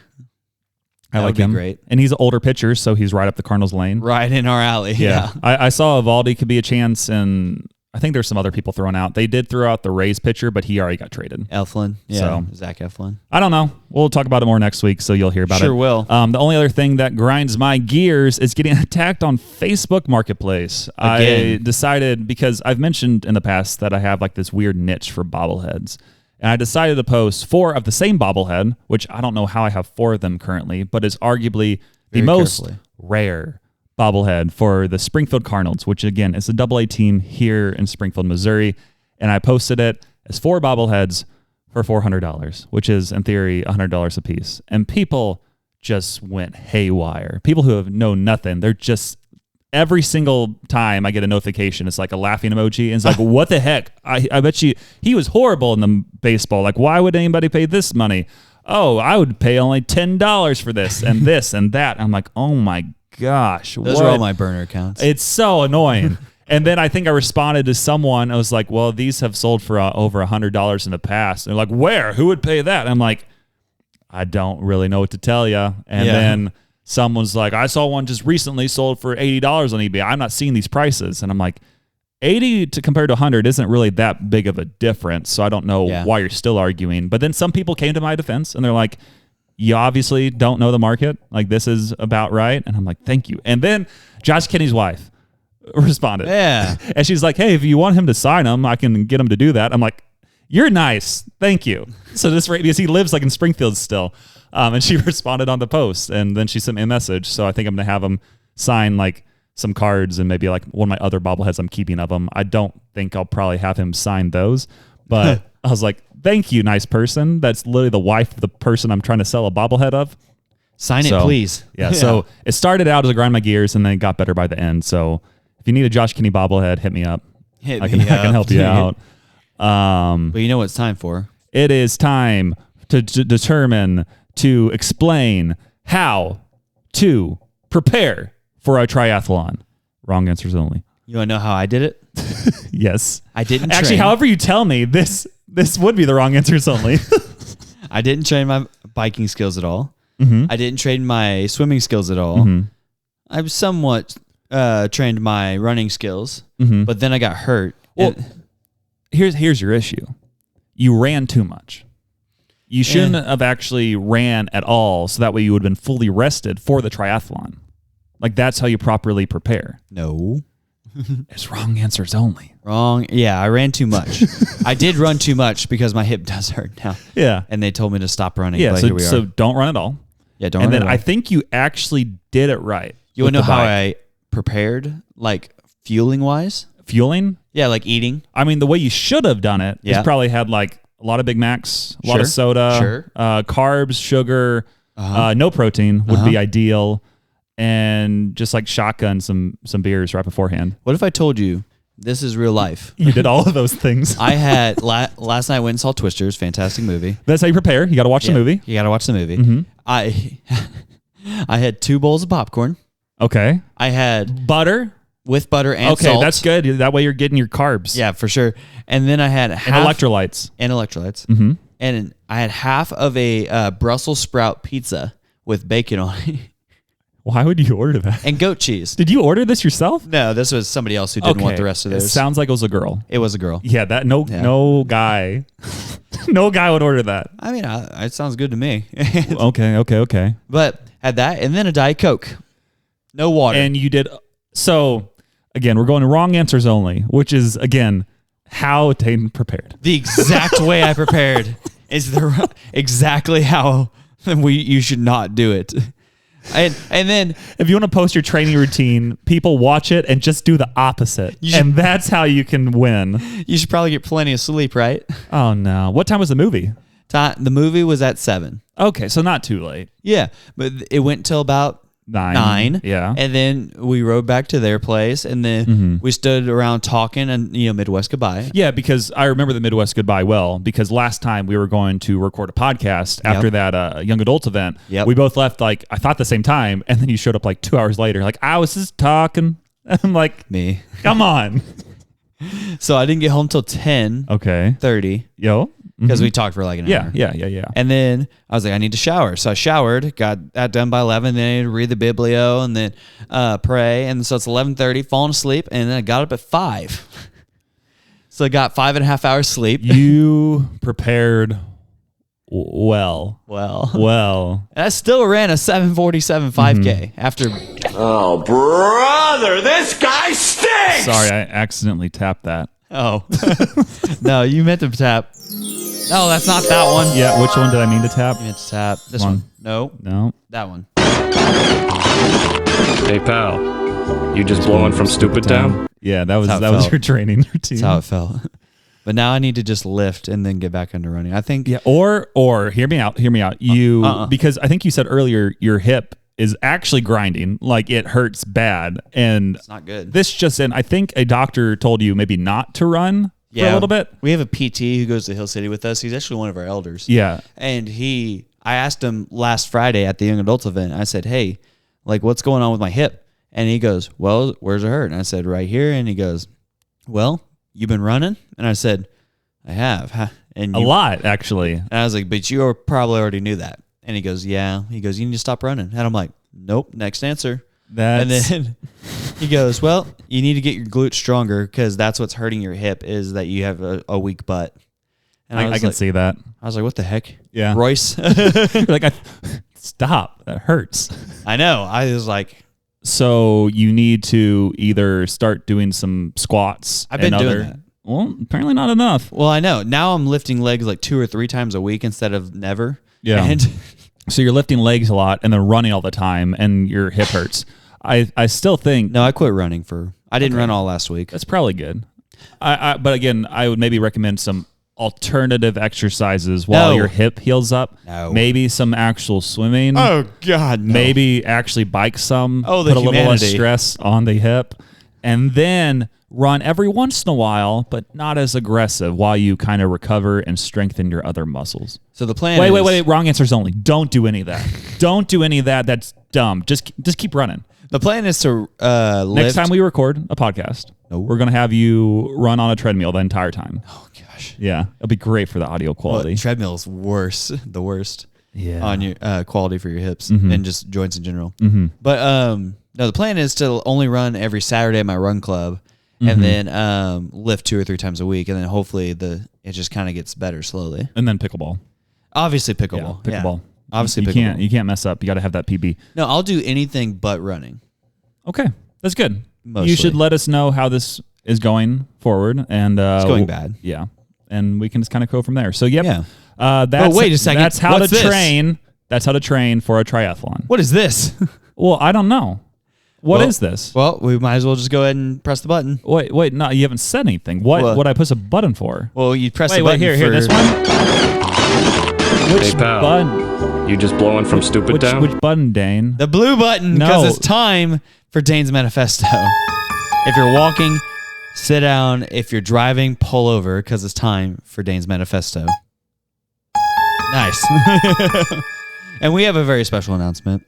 I like him. Great. And he's an older pitcher, so he's right up the Cardinals' lane. Right in our alley. Yeah. I saw Eovaldi could be a chance, and I think there's some other people thrown out. They did throw out the Rays pitcher, but he already got traded. Eflin. Yeah. So, Zach Eflin. I don't know. We'll talk about it more next week, so you'll hear about it. Sure will. The only other thing that grinds my gears is getting attacked on Facebook Marketplace. Again. I decided, because I've mentioned in the past that I have like this weird niche for bobbleheads. And I decided to post 4 of the same bobblehead, which I don't know how I have 4 of them currently, but is arguably the most rare bobblehead for the Springfield Cardinals, which again is a AA team here in Springfield, Missouri. And I posted it as 4 bobbleheads for $400, which is in theory $100 a piece. And people just went haywire. People who have known nothing, they're just, every single time I get a notification, it's like a laughing emoji. And it's like, what the heck? I bet you he was horrible in the baseball. Like, why would anybody pay this money? Oh, I would pay only $10 for this and this and that. I'm like, oh my gosh. Those are all my burner accounts. It's so annoying. And then I think I responded to someone. I was like, well, these have sold for over $100 in the past. And they're like, where? Who would pay that? And I'm like, I don't really know what to tell you. And then someone's like, I saw one just recently sold for $80 on eBay. I'm not seeing these prices. And I'm like, 80 to compared to 100 isn't really that big of a difference. So I don't know why you're still arguing. But then some people came to my defense and they're like, you obviously don't know the market. Like, this is about right. And I'm like, thank you. And then Josh Kinney's wife responded. Yeah. And she's like, hey, if you want him to sign them, I can get him to do that. I'm like, you're nice. Thank you. So this right, because he lives like in Springfield still. And she responded on the post, and then she sent me a message. So I think I'm going to have him sign like some cards and maybe like one of my other bobbleheads I'm keeping of him. I don't think I'll probably have him sign those, but I was like, thank you, nice person. That's literally the wife of the person I'm trying to sell a bobblehead of. Sign it, please. Yeah. So it started out as a grind my gears, and then it got better by the end. So if you need a Josh Kinney bobblehead, hit me up. I can help you out. But you know what it's time for? It is time to determine, to explain how to prepare for a triathlon. Wrong answers only. You want to know how I did it? Yes. I didn't Actually, train. however you tell me, this would be the wrong answers only. I didn't train my biking skills at all. Mm-hmm. I didn't train my swimming skills at all. Mm-hmm. I've somewhat trained my running skills, but then I got hurt. Well, here's your issue. You ran too much. You shouldn't have actually ran at all, so that way you would have been fully rested for the triathlon. Like, that's how you properly prepare. No. It's wrong answers only. Wrong. Yeah, I ran too much. I did run too much because my hip does hurt now. Yeah. And they told me to stop running. Yeah, but so, here we are. so don't run at all. Yeah, don't and run then at all. I think you actually did it right. You want to know how I prepared, like fueling wise? Fueling? Yeah, like eating. I mean, the way you should have done it is probably had like a lot of Big Macs, a lot of soda, carbs, sugar, no protein would be ideal, and just like shotgun some beers right beforehand. What if I told you this is real life? You did all of those things. I had last night I went and saw Twisters, fantastic movie. That's how you prepare. You got to watch the movie. You got to watch the movie. Mm-hmm. I had 2 bowls of popcorn. Okay. I had butter with butter and salt. Okay, that's good. That way you're getting your carbs. Yeah, for sure. And then I had and electrolytes. Mm-hmm. And I had half of a Brussels sprout pizza with bacon on it. Why would you order that? And goat cheese. Did you order this yourself? No, this was somebody else who didn't want the rest of theirs. It sounds like it was a girl. It was a girl. Yeah, no guy. No guy would order that. I mean, it sounds good to me. Okay. But had that and then a Diet Coke. No water. And you did. So, again, we're going to wrong answers only, which is, again, how Tatum prepared. The exact way I prepared is exactly how you should not do it. And then if you want to post your training routine, people watch it and just do the opposite. And that's how you can win. You should probably get plenty of sleep, right? Oh, no. What time was the movie? The movie was at 7. Okay, so not too late. Yeah, but it went till about 9. Yeah. And then we rode back to their place, and then we stood around talking and, Midwest goodbye. Yeah, because I remember the Midwest goodbye well, because last time we were going to record a podcast after that young adult event. Yep. We both left, I thought the same time, and then you showed up 2 hours later. I was just talking. I'm like, me. Come on. So I didn't get home till 10:30. Okay. Yo. Because we talked for an hour. Yeah. And then I was like, I need to shower. So I showered, got that done by 11, then I need to read the Biblio and then pray. And so it's 11:30, falling asleep, and then I got up at 5. So I got 5.5 hours sleep. You prepared well. And I still ran a 7:47 5K after. Oh, brother, this guy stinks! Sorry, I accidentally tapped that. Oh. No, you meant to tap. No, that's not that one. Yeah, which one did I mean to tap? You meant to tap. This one. No. That one. Hey, pal. You just blowing from Stupid Town? Yeah, that was your training routine. That's how it felt. But now I need to just lift and then get back into running. I think. Yeah, or hear me out. You because I think you said earlier your hip is actually grinding, it hurts bad, and it's not good. I think a doctor told you maybe not to run for a little bit. We have a PT who goes to Hill City with us. He's actually one of our elders. Yeah. And I asked him last Friday at the young adults event, I said, hey, what's going on with my hip? And he goes, well, where's it hurt? And I said, right here. And he goes, well, you've been running? And I said, I have. And a lot, actually. And I was like, but you probably already knew that. And he goes, yeah. He goes, you need to stop running. And I'm like, nope, next answer. And then he goes, well, you need to get your glutes stronger because that's what's hurting your hip is that you have a weak butt. And I can see that. I was like, what the heck? Yeah. Royce. Stop. That hurts. I know. I was like. So you need to either start doing some squats. I've been doing that. Well, apparently not enough. Well, I know. Now I'm lifting legs 2 or 3 times a week instead of never. Yeah. And so you're lifting legs a lot and then running all the time and your hip hurts. I still think. No, I quit running I didn't run all last week. That's probably good. But again, I would maybe recommend some alternative exercises while your hip heals up. No. Maybe some actual swimming. Oh, God, no. Maybe actually bike some. Oh, put a little less stress on the hip. And then run every once in a while, but not as aggressive while you kind of recover and strengthen your other muscles. So the plan is... Wait. Wrong answers only. Don't do any of that. Don't do any of that. That's dumb. Just keep running. The plan is to lift. Next time we record a podcast, we're going to have you run on a treadmill the entire time. Oh, gosh. Yeah. It'll be great for the audio quality. Well, treadmill's worse. The worst. Yeah. On your quality for your hips and just joints in general. Mm-hmm. But no, the plan is to only run every Saturday at my run club and then lift 2 or 3 times a week. And then hopefully it just kind of gets better slowly. And then pickleball. Obviously pickleball. Yeah, pickleball. Yeah. Obviously you can't mess up. You got to have that PB. No, I'll do anything but running. Okay. That's good. Mostly. you should let us know how this is going forward. And It's going bad. Yeah. And we can just kind of go from there. So, yep. Yeah. That's, wait a second. That's how What's to this? train. That's how to train for a triathlon. What is this? Well, I don't know. What is this? Well, we might as well just go ahead and press the button. Wait, no, you haven't said anything. What I push a button for? Well, you press the Wait, button here, for... this one? Which Hey, pal. button? You just blowing from stupid down? Which button, Dane? The blue button, because it's time for Dane's Manifesto. If you're walking, sit down. If you're driving, pull over, because it's time for Dane's Manifesto. Nice. And we have a very special announcement.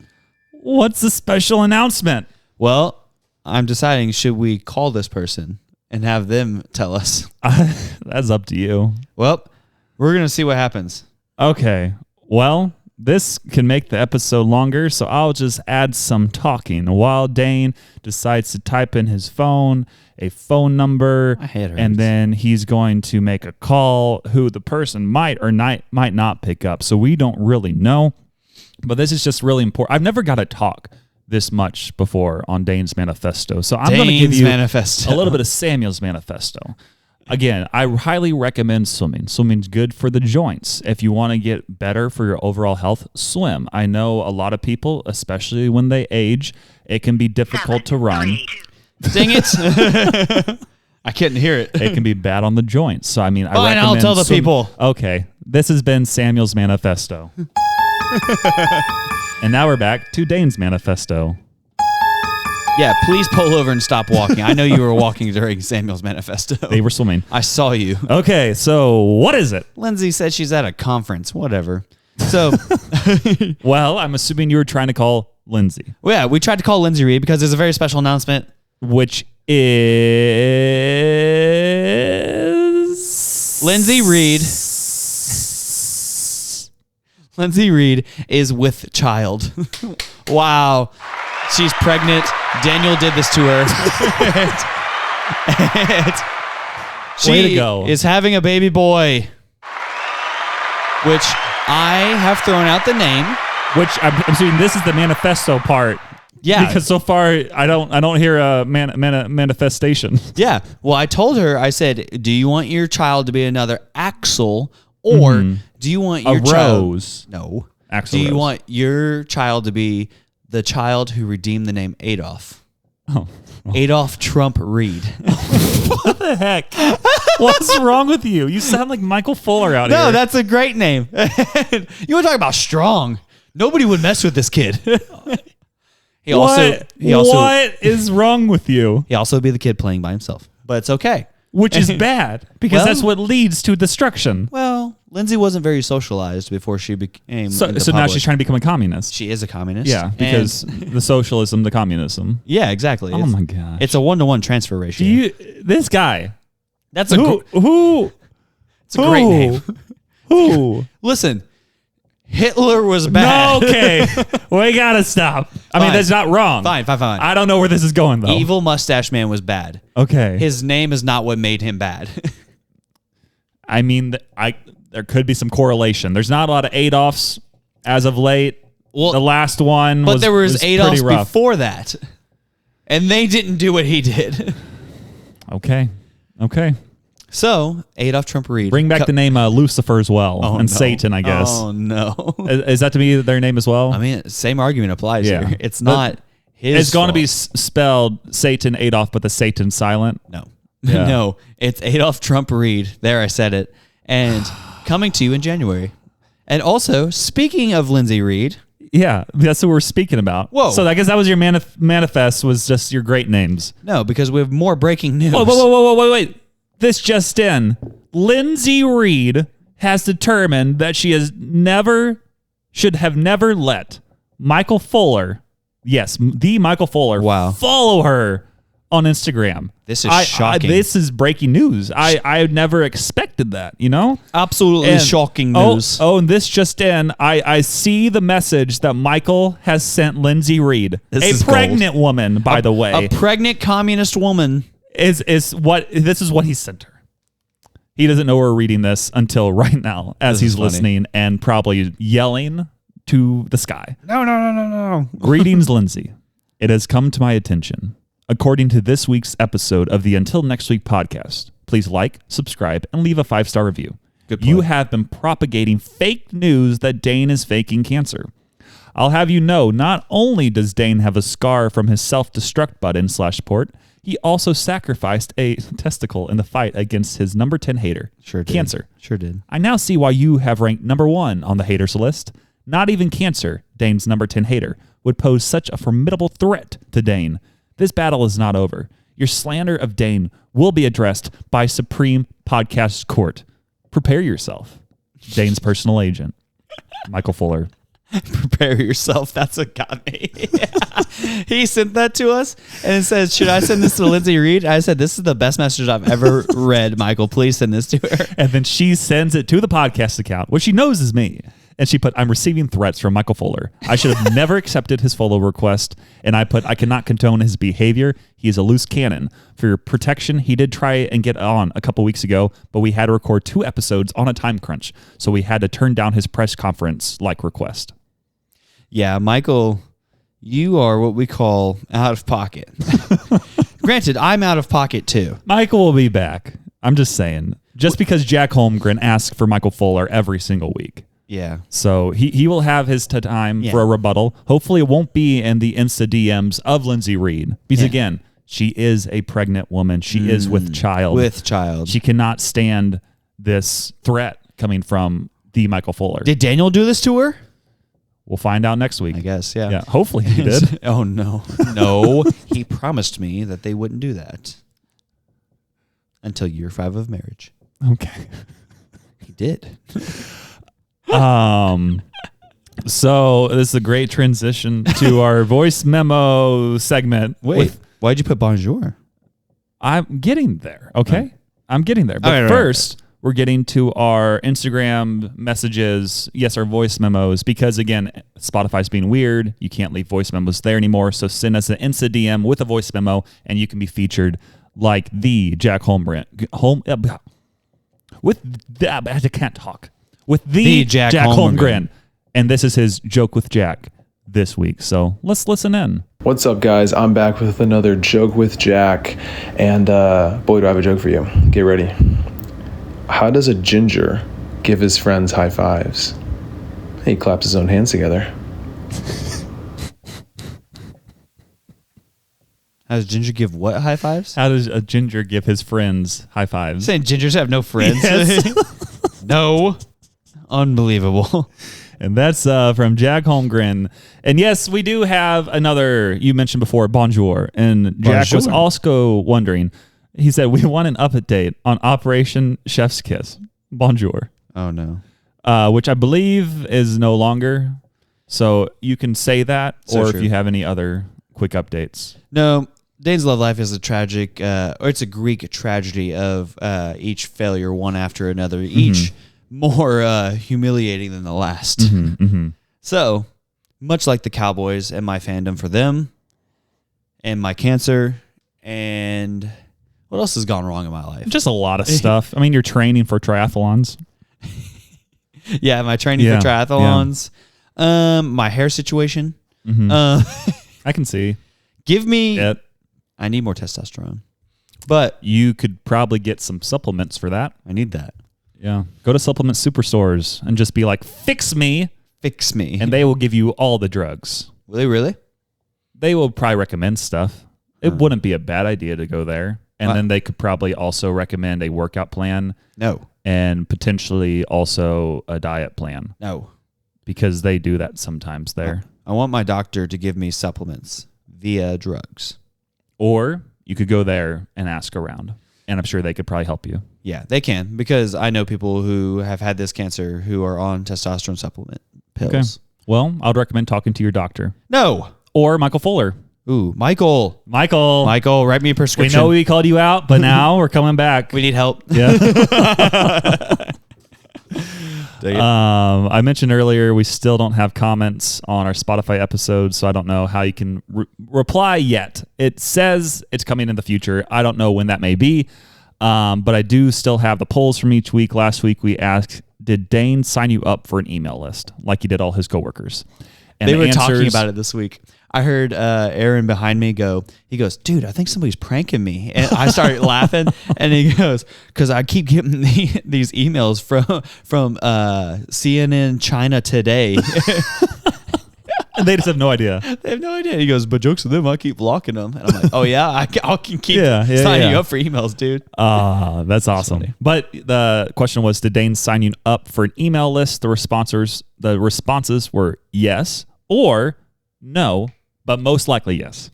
What's the special announcement? Well, I'm deciding, should we call this person and have them tell us? That's up to you. Well, we're going to see what happens. Okay. Well, this can make the episode longer, so I'll just add some talking while Dane decides to type in his phone, a phone number, My head hurts. and then he's going to make a call who the person might or might not pick up. So we don't really know, but this is just really important. I've never got to talk this much before on Dane's Manifesto, so I'm going to give Dane's you Manifesto. a little bit of Samuel's Manifesto. Again, I highly recommend swimming. Swimming's good for the joints. If you want to get better for your overall health, swim. I know a lot of people, especially when they age, it can be difficult to run. Dang it. I couldn't hear it. It can be bad on the joints. So, I mean, I Fine, recommend I'll tell the people. Okay, this has been Samuel's Manifesto. And now we're back to Dane's Manifesto. Yeah, please pull over and stop walking. I know you were walking during Samuel's Manifesto. They were swimming. I saw you. Okay, so what is it? Lindsay said she's at a conference. Whatever. So, Well, I'm assuming you were trying to call Lindsay, well, yeah, we tried to call Lindsay Reed because there's a very special announcement. which is Lindsay Reed. Lindsay Reed is with child. Wow. She's pregnant. Daniel did this to her. And she Way to go. is having a baby boy, which I have thrown out the name. Which I'm assuming this is the manifesto part. Yeah. Because so far I don't hear a manifestation. Yeah. Well, I told her, I said, do you want your child to be another Axel, or do you want your child? Rose. No. Axel Do you Rose. want your child to be the child who redeemed the name Adolf? Oh. Adolf Trump Reed. What the heck? What's wrong with you? You sound like Michael Fuller out here. No, that's a great name. You want to talk about strong? Nobody would mess with this kid. He also what is wrong with you? he also be the kid playing by himself, but it's okay. Which is bad because Well- that's what leads to destruction. Well, Lindsay wasn't very socialized before she became. So into now public. she's trying to become a communist. She is a communist. Yeah, And- because the socialism, the communism. yeah, exactly. Oh my gosh. It's a 1-to-1 transfer ratio. This guy. That's a Who? it's a great name. Who? Listen, Hitler was bad. No, okay. We gotta stop. I mean, Fine. that's not wrong. Fine. I don't know where this is going though. Evil Mustache Man was bad. Okay. His name is not what made him bad. I mean, there could be some correlation. There's not a lot of Adolfs as of late. Well, the last one, but there was pretty Adolfs rough. before that, and they didn't do what he did. Okay. So Adolf Trump Reed. Bring back the name Lucifer as well, Oh, and no. Satan, I guess. Oh no. Is that to be their name as well? I mean, same argument applies Yeah. here. It's But not his. it's going to be fault. spelled Satan Adolf, but the Satan silent. No. Yeah. No, it's Adolf Trump Reed. There, I said it. And coming to you in January. And also, speaking of Lindsay Reed. Yeah, that's what we're speaking about. Whoa. So I guess that was your manifest, was just your great names. No, because we have more breaking news. Whoa, wait. This just in. Lindsay Reed has determined that she should have never let Michael Fuller, yes, the Michael Fuller, Wow. follow her on Instagram. This is shocking. This is breaking news. I never expected that, you know? Absolutely And- shocking news. Oh, and this just in, I see the message that Michael has sent Lindsay Reed, This a is pregnant woman, by the way. A pregnant communist woman. This is what he sent her. He doesn't know we're reading this until right now, as This he's is funny. listening and probably yelling to the sky. No. Greetings, Lindsay. It has come to my attention. according to this week's episode of the Until Next Week podcast. Please like, subscribe, and leave a 5-star review. Good point. You have been propagating fake news that Dane is faking cancer. I'll have you know, not only does Dane have a scar from his self-destruct button / port, he also sacrificed a testicle in the fight against his number 10 hater. Sure did. Cancer. Sure did. I now see why you have ranked number 1 on the haters list. Not even cancer, Dane's number 10 hater, would pose such a formidable threat to Dane. This battle is not over. Your slander of Dane will be addressed by Supreme Podcast Court. Prepare yourself. Dane's personal agent, Michael Fuller. Prepare yourself. That's what got me. He sent that to us and it says, should I send this to Lindsay Reed? I said, this is the best message I've ever read, Michael. Please send this to her. And then she sends it to the podcast account, which she knows is me. And she put, I'm receiving threats from Michael Fuller. I should have never accepted his follow request. And I put, I cannot condone his behavior. He is a loose cannon. For your protection, he did try and get on a couple weeks ago, but we had to record 2 episodes on a time crunch. So we had to turn down his press conference like request. Yeah, Michael, you are what we call out of pocket. Granted, I'm out of pocket too. Michael will be back. I'm just saying. Just because Jack Holmgren asks for Michael Fuller every single week. Yeah. So he will have his time for a rebuttal. Hopefully it won't be in the Insta DMs of Lindsay Reed. Because again, she is a pregnant woman. She is with child. With child. She cannot stand this threat coming from the Michael Fuller. Did Daniel do this to her? We'll find out next week. I guess, yeah. Yeah, hopefully he did. Oh, no. No, he promised me that they wouldn't do that until year 5 of marriage. Okay. He did. So this is a great transition to our voice memo segment. Wait, why'd you put bonjour? I'm getting there. Okay. I'm getting there. But All right, first, we're getting to our Instagram messages. Yes, our voice memos, because again, Spotify's being weird. You can't leave voice memos there anymore. So send us an Insta DM with a voice memo and you can be featured like the Jack Holmgren. I can't talk. With the Jack Holmgren. And this is his joke with Jack this week. So let's listen in. What's up, guys? I'm back with another joke with Jack. And boy, do I have a joke for you. Get ready. How does a ginger give his friends high fives? He claps his own hands together. How does Ginger give what high fives? How does a ginger give his friends high fives? Saying gingers have no friends? Yes. No. Unbelievable. And that's from Jack Holmgren. And yes, we do have another, you mentioned before, bonjour. And Jack was also wondering, he said, we want an update on Operation Chef's Kiss. Bonjour. Oh, no. Which I believe is no longer. So you can say that, So or true. if you have any other quick updates. No, Dane's love life is a tragic, or it's a Greek tragedy of each failure one after another, each more humiliating than the last. So, much like the Cowboys and my fandom for them, and my cancer, and what else has gone wrong in my life? Just a lot of stuff. I mean, you're training for triathlons. Yeah, my training for triathlons, my hair situation. I can see. Give me, it. I need more testosterone, but You could probably get some supplements for that. I need that. Yeah. Go to supplement superstores and just be like, fix me. Fix me. And they will give you all the drugs. Will they really? They will probably recommend stuff. It wouldn't be a bad idea to go there. And then they could probably also recommend a workout plan. No. And potentially also a diet plan. No. Because they do that sometimes there. I want my doctor to give me supplements via drugs. Or you could go there and ask around. And I'm sure they could probably help you. Yeah, they can, because I know people who have had this cancer who are on testosterone supplement pills. Okay. Well, I would recommend talking to your doctor. No. Or Michael Fuller. Ooh, Michael, write me a We prescription. know we called you out, but now we're coming back. We need help. Yeah. I mentioned earlier we still don't have comments on our Spotify episodes, so I don't know how you can reply yet. It says it's coming in the future. I don't know when that may be, but I do still have the polls from each week. Last week we asked, did Dane sign you up for an email list like he did all his coworkers? And They the were talking answers- about it this week. I heard Aaron behind me go, he goes, dude, I think somebody's pranking me. And I started laughing. And he goes, because I keep getting these emails from CNN China Today. And they just have no idea. They have no idea. He goes, but jokes on them, I keep blocking them. And I'm like, oh, yeah, I can keep signing you up for emails, dude. That's awesome. Funny. But the question was, did Dane sign you up for an email list? The responses were yes or no, but most likely yes.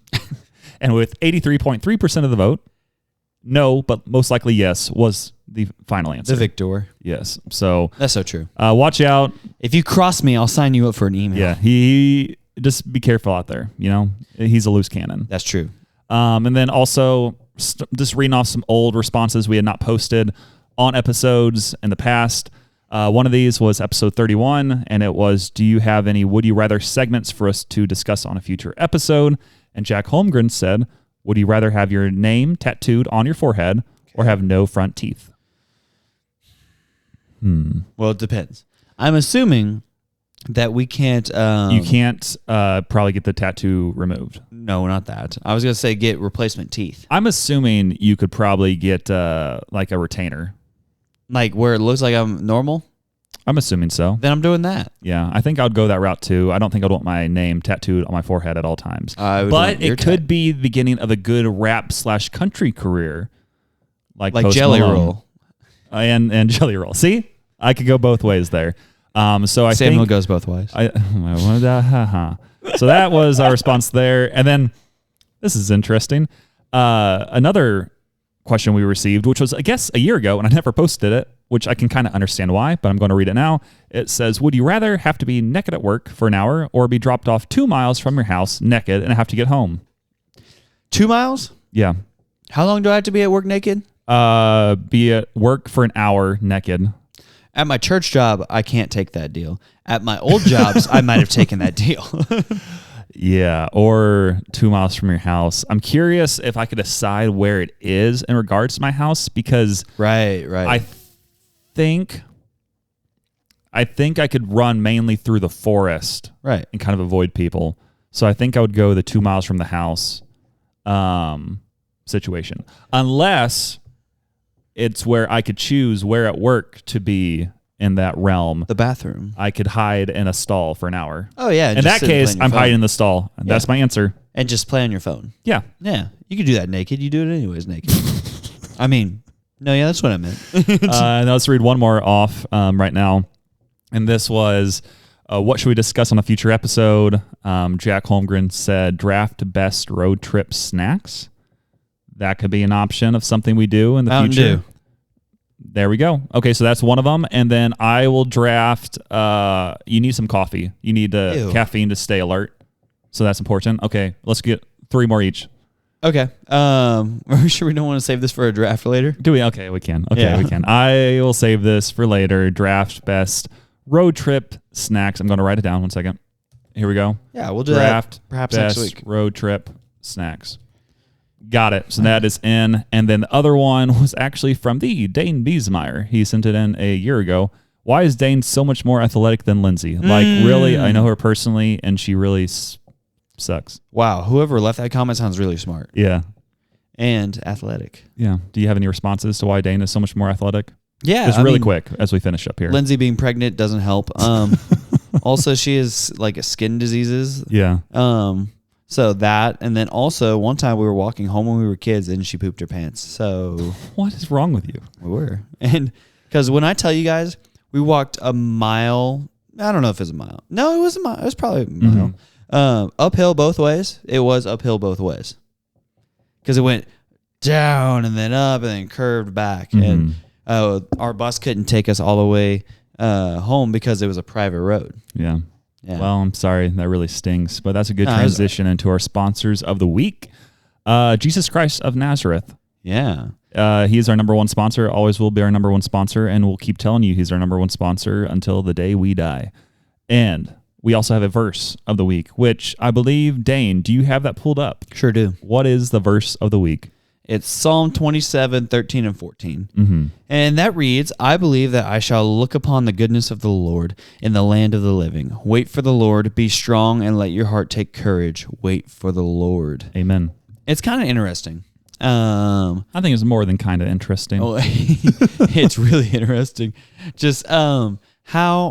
And with 83.3% of the vote, no, but most likely yes was the final answer. The victor. Yes. So that's so true. Watch out. If you cross me, I'll sign you up for an email. Yeah. He just be careful out there. You know, he's a loose cannon. That's true. And then also just reading off some old responses we had not posted on episodes in the past. One of these was episode 31, and it was, do you have any would you rather segments for us to discuss on a future episode? And Jack Holmgren said, would you rather have your name tattooed on your forehead or have no front teeth? Well, it depends. I'm assuming that we can't... you can't probably get the tattoo removed. No, not that. I was going to say get replacement teeth. I'm assuming you could probably get like a retainer. Like where it looks like I'm normal? I'm assuming so. Then I'm doing that. Yeah, I think I would go that route too. I don't think I'd want my name tattooed on my forehead at all times. But it could be the beginning of a good rap/country career. Like Jelly Malone. Roll. And Jelly Roll. See? I could go both ways there. So I Samuel think... goes both ways. So that was our response there. And then, this is interesting. Another question we received, which was, I guess, a year ago, and I never posted it, which I can kind of understand why, but I'm going to read it now. It says, would you rather have to be naked at work for an hour or be dropped off 2 miles from your house naked and have to get home? 2 miles? Yeah. How long do I have to be at work naked? Be at work for an hour naked. At my church job, I can't take that deal. At my old jobs, I might have taken that deal. Yeah, or 2 miles from your house. I'm curious if I could decide where it is in regards to my house, because right. I think I could run mainly through the forest, right, and kind of avoid people. So I think I would go the 2 miles from the house situation, unless it's where I could choose where at work to be in that realm. The bathroom. I could hide in a stall for an hour. Oh, yeah. In that case, I'm hiding in the stall. Yeah. That's my answer. And just play on your phone. Yeah. Yeah. You could do that naked. You do it anyways naked. I mean, no, yeah, that's what I meant. Now let's read one more off right now. And this was, what should we discuss on a future episode? Jack Holmgren said, draft best road trip snacks. That could be an option of something we do in the Mountain future. Dew. There we go. Okay, so that's one of them. And then I will draft, you need some coffee. You need caffeine to stay alert. So that's important. Okay, let's get 3 more each. Okay. Are we sure we don't want to save this for a draft later? Do we? Okay, we can. Okay, we can. I will save this for later. Draft best road trip snacks. I'm going to write it down. 1 second. Here we go. Yeah, we'll do draft that perhaps best next week. Road trip snacks. Got it. So that is in. And then the other one was actually from the Dane Biesmeyer. He sent it in a year ago. Why is Dane so much more athletic than Lindsay? Like, really, I know her personally, and she really sucks. Wow. Whoever left that comment sounds really smart. Yeah. And athletic. Yeah. Do you have any responses to why Dane is so much more athletic? Yeah. Just really quick as we finish up here. Lindsay being pregnant doesn't help. Also, she has like skin diseases. Yeah. So that, and then also one time we were walking home when we were kids and she pooped her pants. So what is wrong with you? We were. And because when I tell you guys, we walked a mile, I don't know if it was a mile. No, it was a mile. It was probably a mile. Uphill both ways. It was uphill both ways. Because it went down and then up and then curved back. And our bus couldn't take us all the way home because it was a private road. Yeah. Well, I'm sorry. That really stings. But that's a good transition into our sponsors of the week. Jesus Christ of Nazareth. Yeah. He is our number one sponsor, always will be our number one sponsor, and we'll keep telling you he's our number one sponsor until the day we die. And we also have a verse of the week, which I believe, Dane, do you have that pulled up? Sure do. What is the verse of the week? It's Psalm 27, 13, and 14. Mm-hmm. And that reads, I believe that I shall look upon the goodness of the Lord in the land of the living. Wait for the Lord. Be strong and let your heart take courage. Wait for the Lord. Amen. It's kind of interesting. I think it's more than kind of interesting. It's really interesting. Just how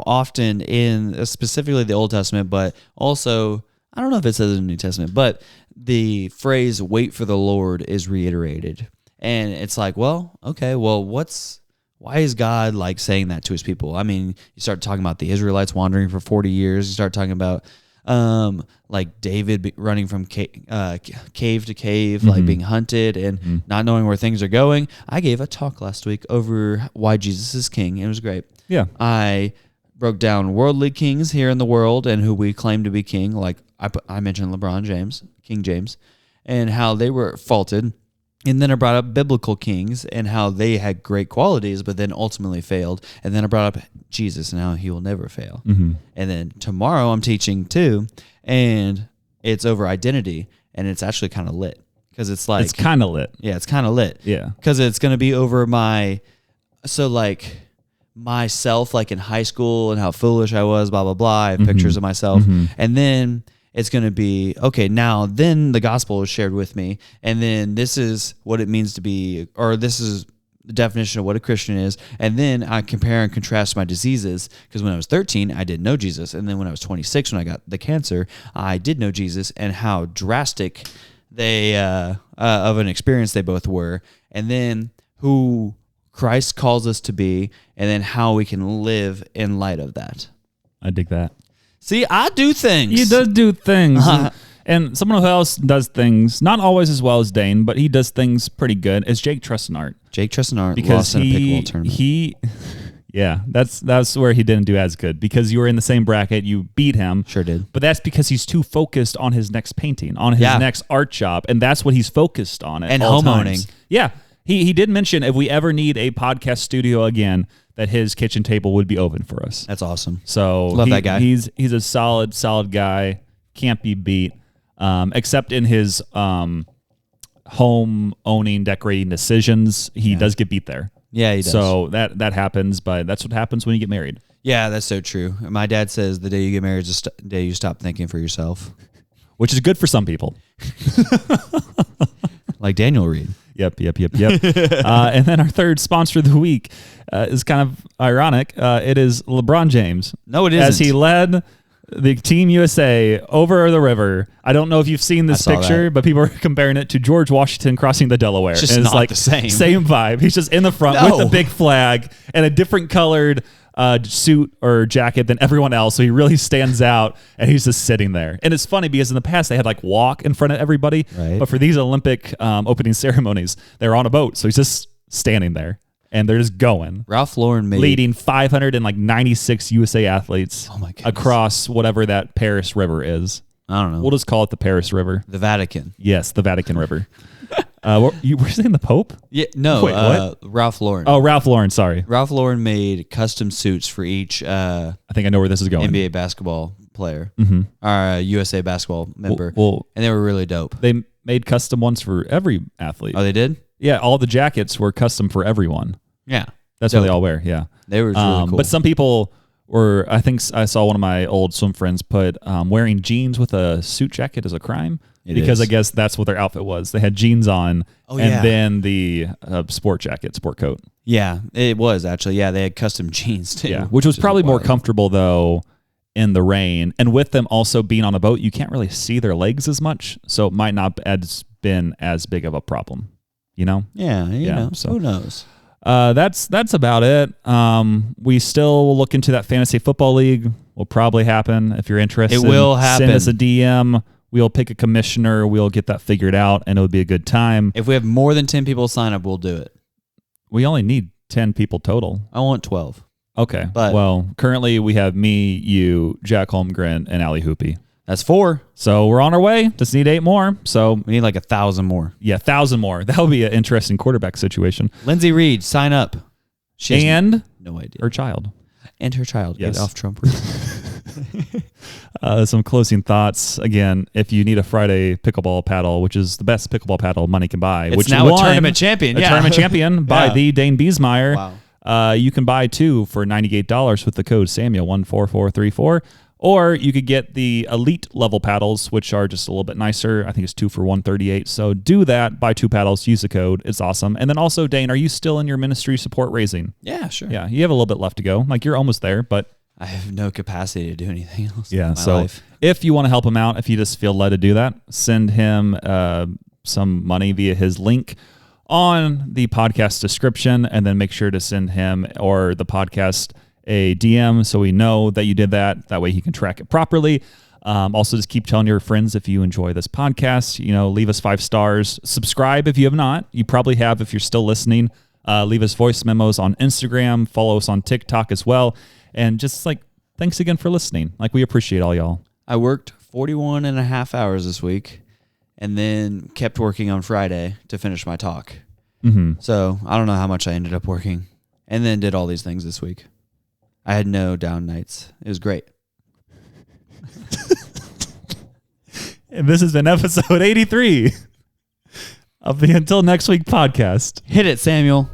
often in specifically the Old Testament, but also, I don't know if it says in the New Testament, but the phrase wait for the Lord is reiterated. And it's like, well, okay, well, why is God like saying that to his people? I mean, you start talking about the Israelites wandering for 40 years. You start talking about like David running from cave to cave, like being hunted and not knowing where things are going. I gave a talk last week over why Jesus is king. It was great. Yeah. I broke down worldly kings here in the world and who we claim to be king. Like I mentioned LeBron James, King James, and how they were faulted. And then I brought up biblical kings and how they had great qualities, but then ultimately failed. And then I brought up Jesus and how he will never fail. Mm-hmm. And then tomorrow I'm teaching too, and it's over identity, and it's actually kind of lit because it's like it's kind of lit. Yeah, it's kind of lit. Yeah, because it's going to be over myself, like in high school and how foolish I was, blah blah blah. I have pictures of myself, and then it's going to be, okay, now then the gospel is shared with me, and then this is what it means to be, or this is the definition of what a Christian is, and then I compare and contrast my diseases, because when I was 13, I didn't know Jesus, and then when I was 26, when I got the cancer, I did know Jesus, and how drastic they of an experience they both were, and then who Christ calls us to be, and then how we can live in light of that. I dig that. See, I do things. He does do things. And someone who else does things, not always as well as Dane, but he does things pretty good, is Jake Trustinart. Jake Trustinart because lost in a pickleball tournament. Yeah, that's where he didn't do as good, because you were in the same bracket, you beat him. Sure did. But that's because he's too focused on his next painting, on his next art job, and that's what he's focused on at and all homeowning. times. Yeah, he did mention if we ever need a podcast studio again, that his kitchen table would be open for us. That's awesome. So love that guy. He's a solid guy. Can't be beat, except in his home owning, decorating decisions. He does get beat there. Yeah, he does. So that happens, but that's what happens when you get married. Yeah, that's so true. My dad says the day you get married is the day you stop thinking for yourself, which is good for some people. Like Daniel Reed. Yep. And then our third sponsor of the week is kind of ironic. It is LeBron James. No, it isn't. As he led the Team USA over the river. I don't know if you've seen this picture, but people are comparing it to George Washington crossing the Delaware. It's just not the same. Same vibe. He's just in the front with the big flag and a different colored suit or jacket than everyone else, so he really stands out, and he's just sitting there. And it's funny because in the past they had like walk in front of everybody, right. But for these Olympic opening ceremonies, they're on a boat, so he's just standing there, and they're just going. Ralph Lauren leading 596 USA athletes across whatever that Paris River is. I don't know. We'll just call it the Paris River. The Vatican. Yes, the Vatican River. You were saying the Pope? Yeah, no. Wait, what? Ralph Lauren. Oh, Ralph Lauren. Sorry. Ralph Lauren made custom suits for each. I think I know where this is going. NBA basketball player, mm-hmm. or USA basketball member, and they were really dope. They made custom ones for every athlete. Oh, they did? Yeah, all the jackets were custom for everyone. Yeah, that's what they all wear. Yeah, they were really cool. But some people were. I think I saw one of my old swim friends put wearing jeans with a suit jacket as a crime. Because I guess that's what their outfit was. They had jeans on, then the sport jacket, sport coat. Yeah, it was actually. Yeah, they had custom jeans too. Yeah, which was probably more comfortable though in the rain. And with them also being on a boat, you can't really see their legs as much, so it might not have been as big of a problem. You know? Yeah, you know. So who knows? That's about it. We still will look into that fantasy football league. Will probably happen if you're interested. It will happen. Send us a DM. We'll pick a commissioner. We'll get that figured out, and it'll be a good time. If we have more than 10 people sign up, we'll do it. We only need 10 people total. I want 12. Okay. Well, currently we have me, you, Jack Holmgren, and Ali Hoopy. That's 4. So we're on our way. Just need 8 more. So we need like 1,000 more. Yeah, 1,000 more. That would be an interesting quarterback situation. Lindsay Reed, sign up. She has no idea. Her child. And her child. Yes. Get off Trump. Some closing thoughts. Again, if you need a Friday pickleball paddle, which is the best pickleball paddle money can buy, It's which now won a tournament champion. a tournament champion by the Dane Biesmeyer. Wow. You can buy 2 for $98 with the code Samuel14434. Or you could get the elite level paddles, which are just a little bit nicer. I think it's 2 for $138. So do that. Buy 2 paddles. Use the code. It's awesome. And then also, Dane, are you still in your ministry support raising? Yeah, sure. Yeah, you have a little bit left to go. Like, you're almost there, but I have no capacity to do anything else. yeah. With my So life. if you want to help him out, if you just feel led to do that, send him some money via his link on the podcast description, and then make sure to send him or the podcast a DM so we know that you did that. That way he can track it properly. Also, just keep telling your friends if you enjoy this podcast. Leave us 5 stars. Subscribe if you have not. You probably have if you're still listening. Leave us voice memos on Instagram. Follow us on TikTok as well. And just thanks again for listening. We appreciate all y'all. I worked 41 and a half hours this week and then kept working on Friday to finish my talk. Mm-hmm. So I don't know how much I ended up working, and then did all these things this week. I had no down nights. It was great. And this has been episode 83 of the Until Next Week podcast. Hit it, Samuel.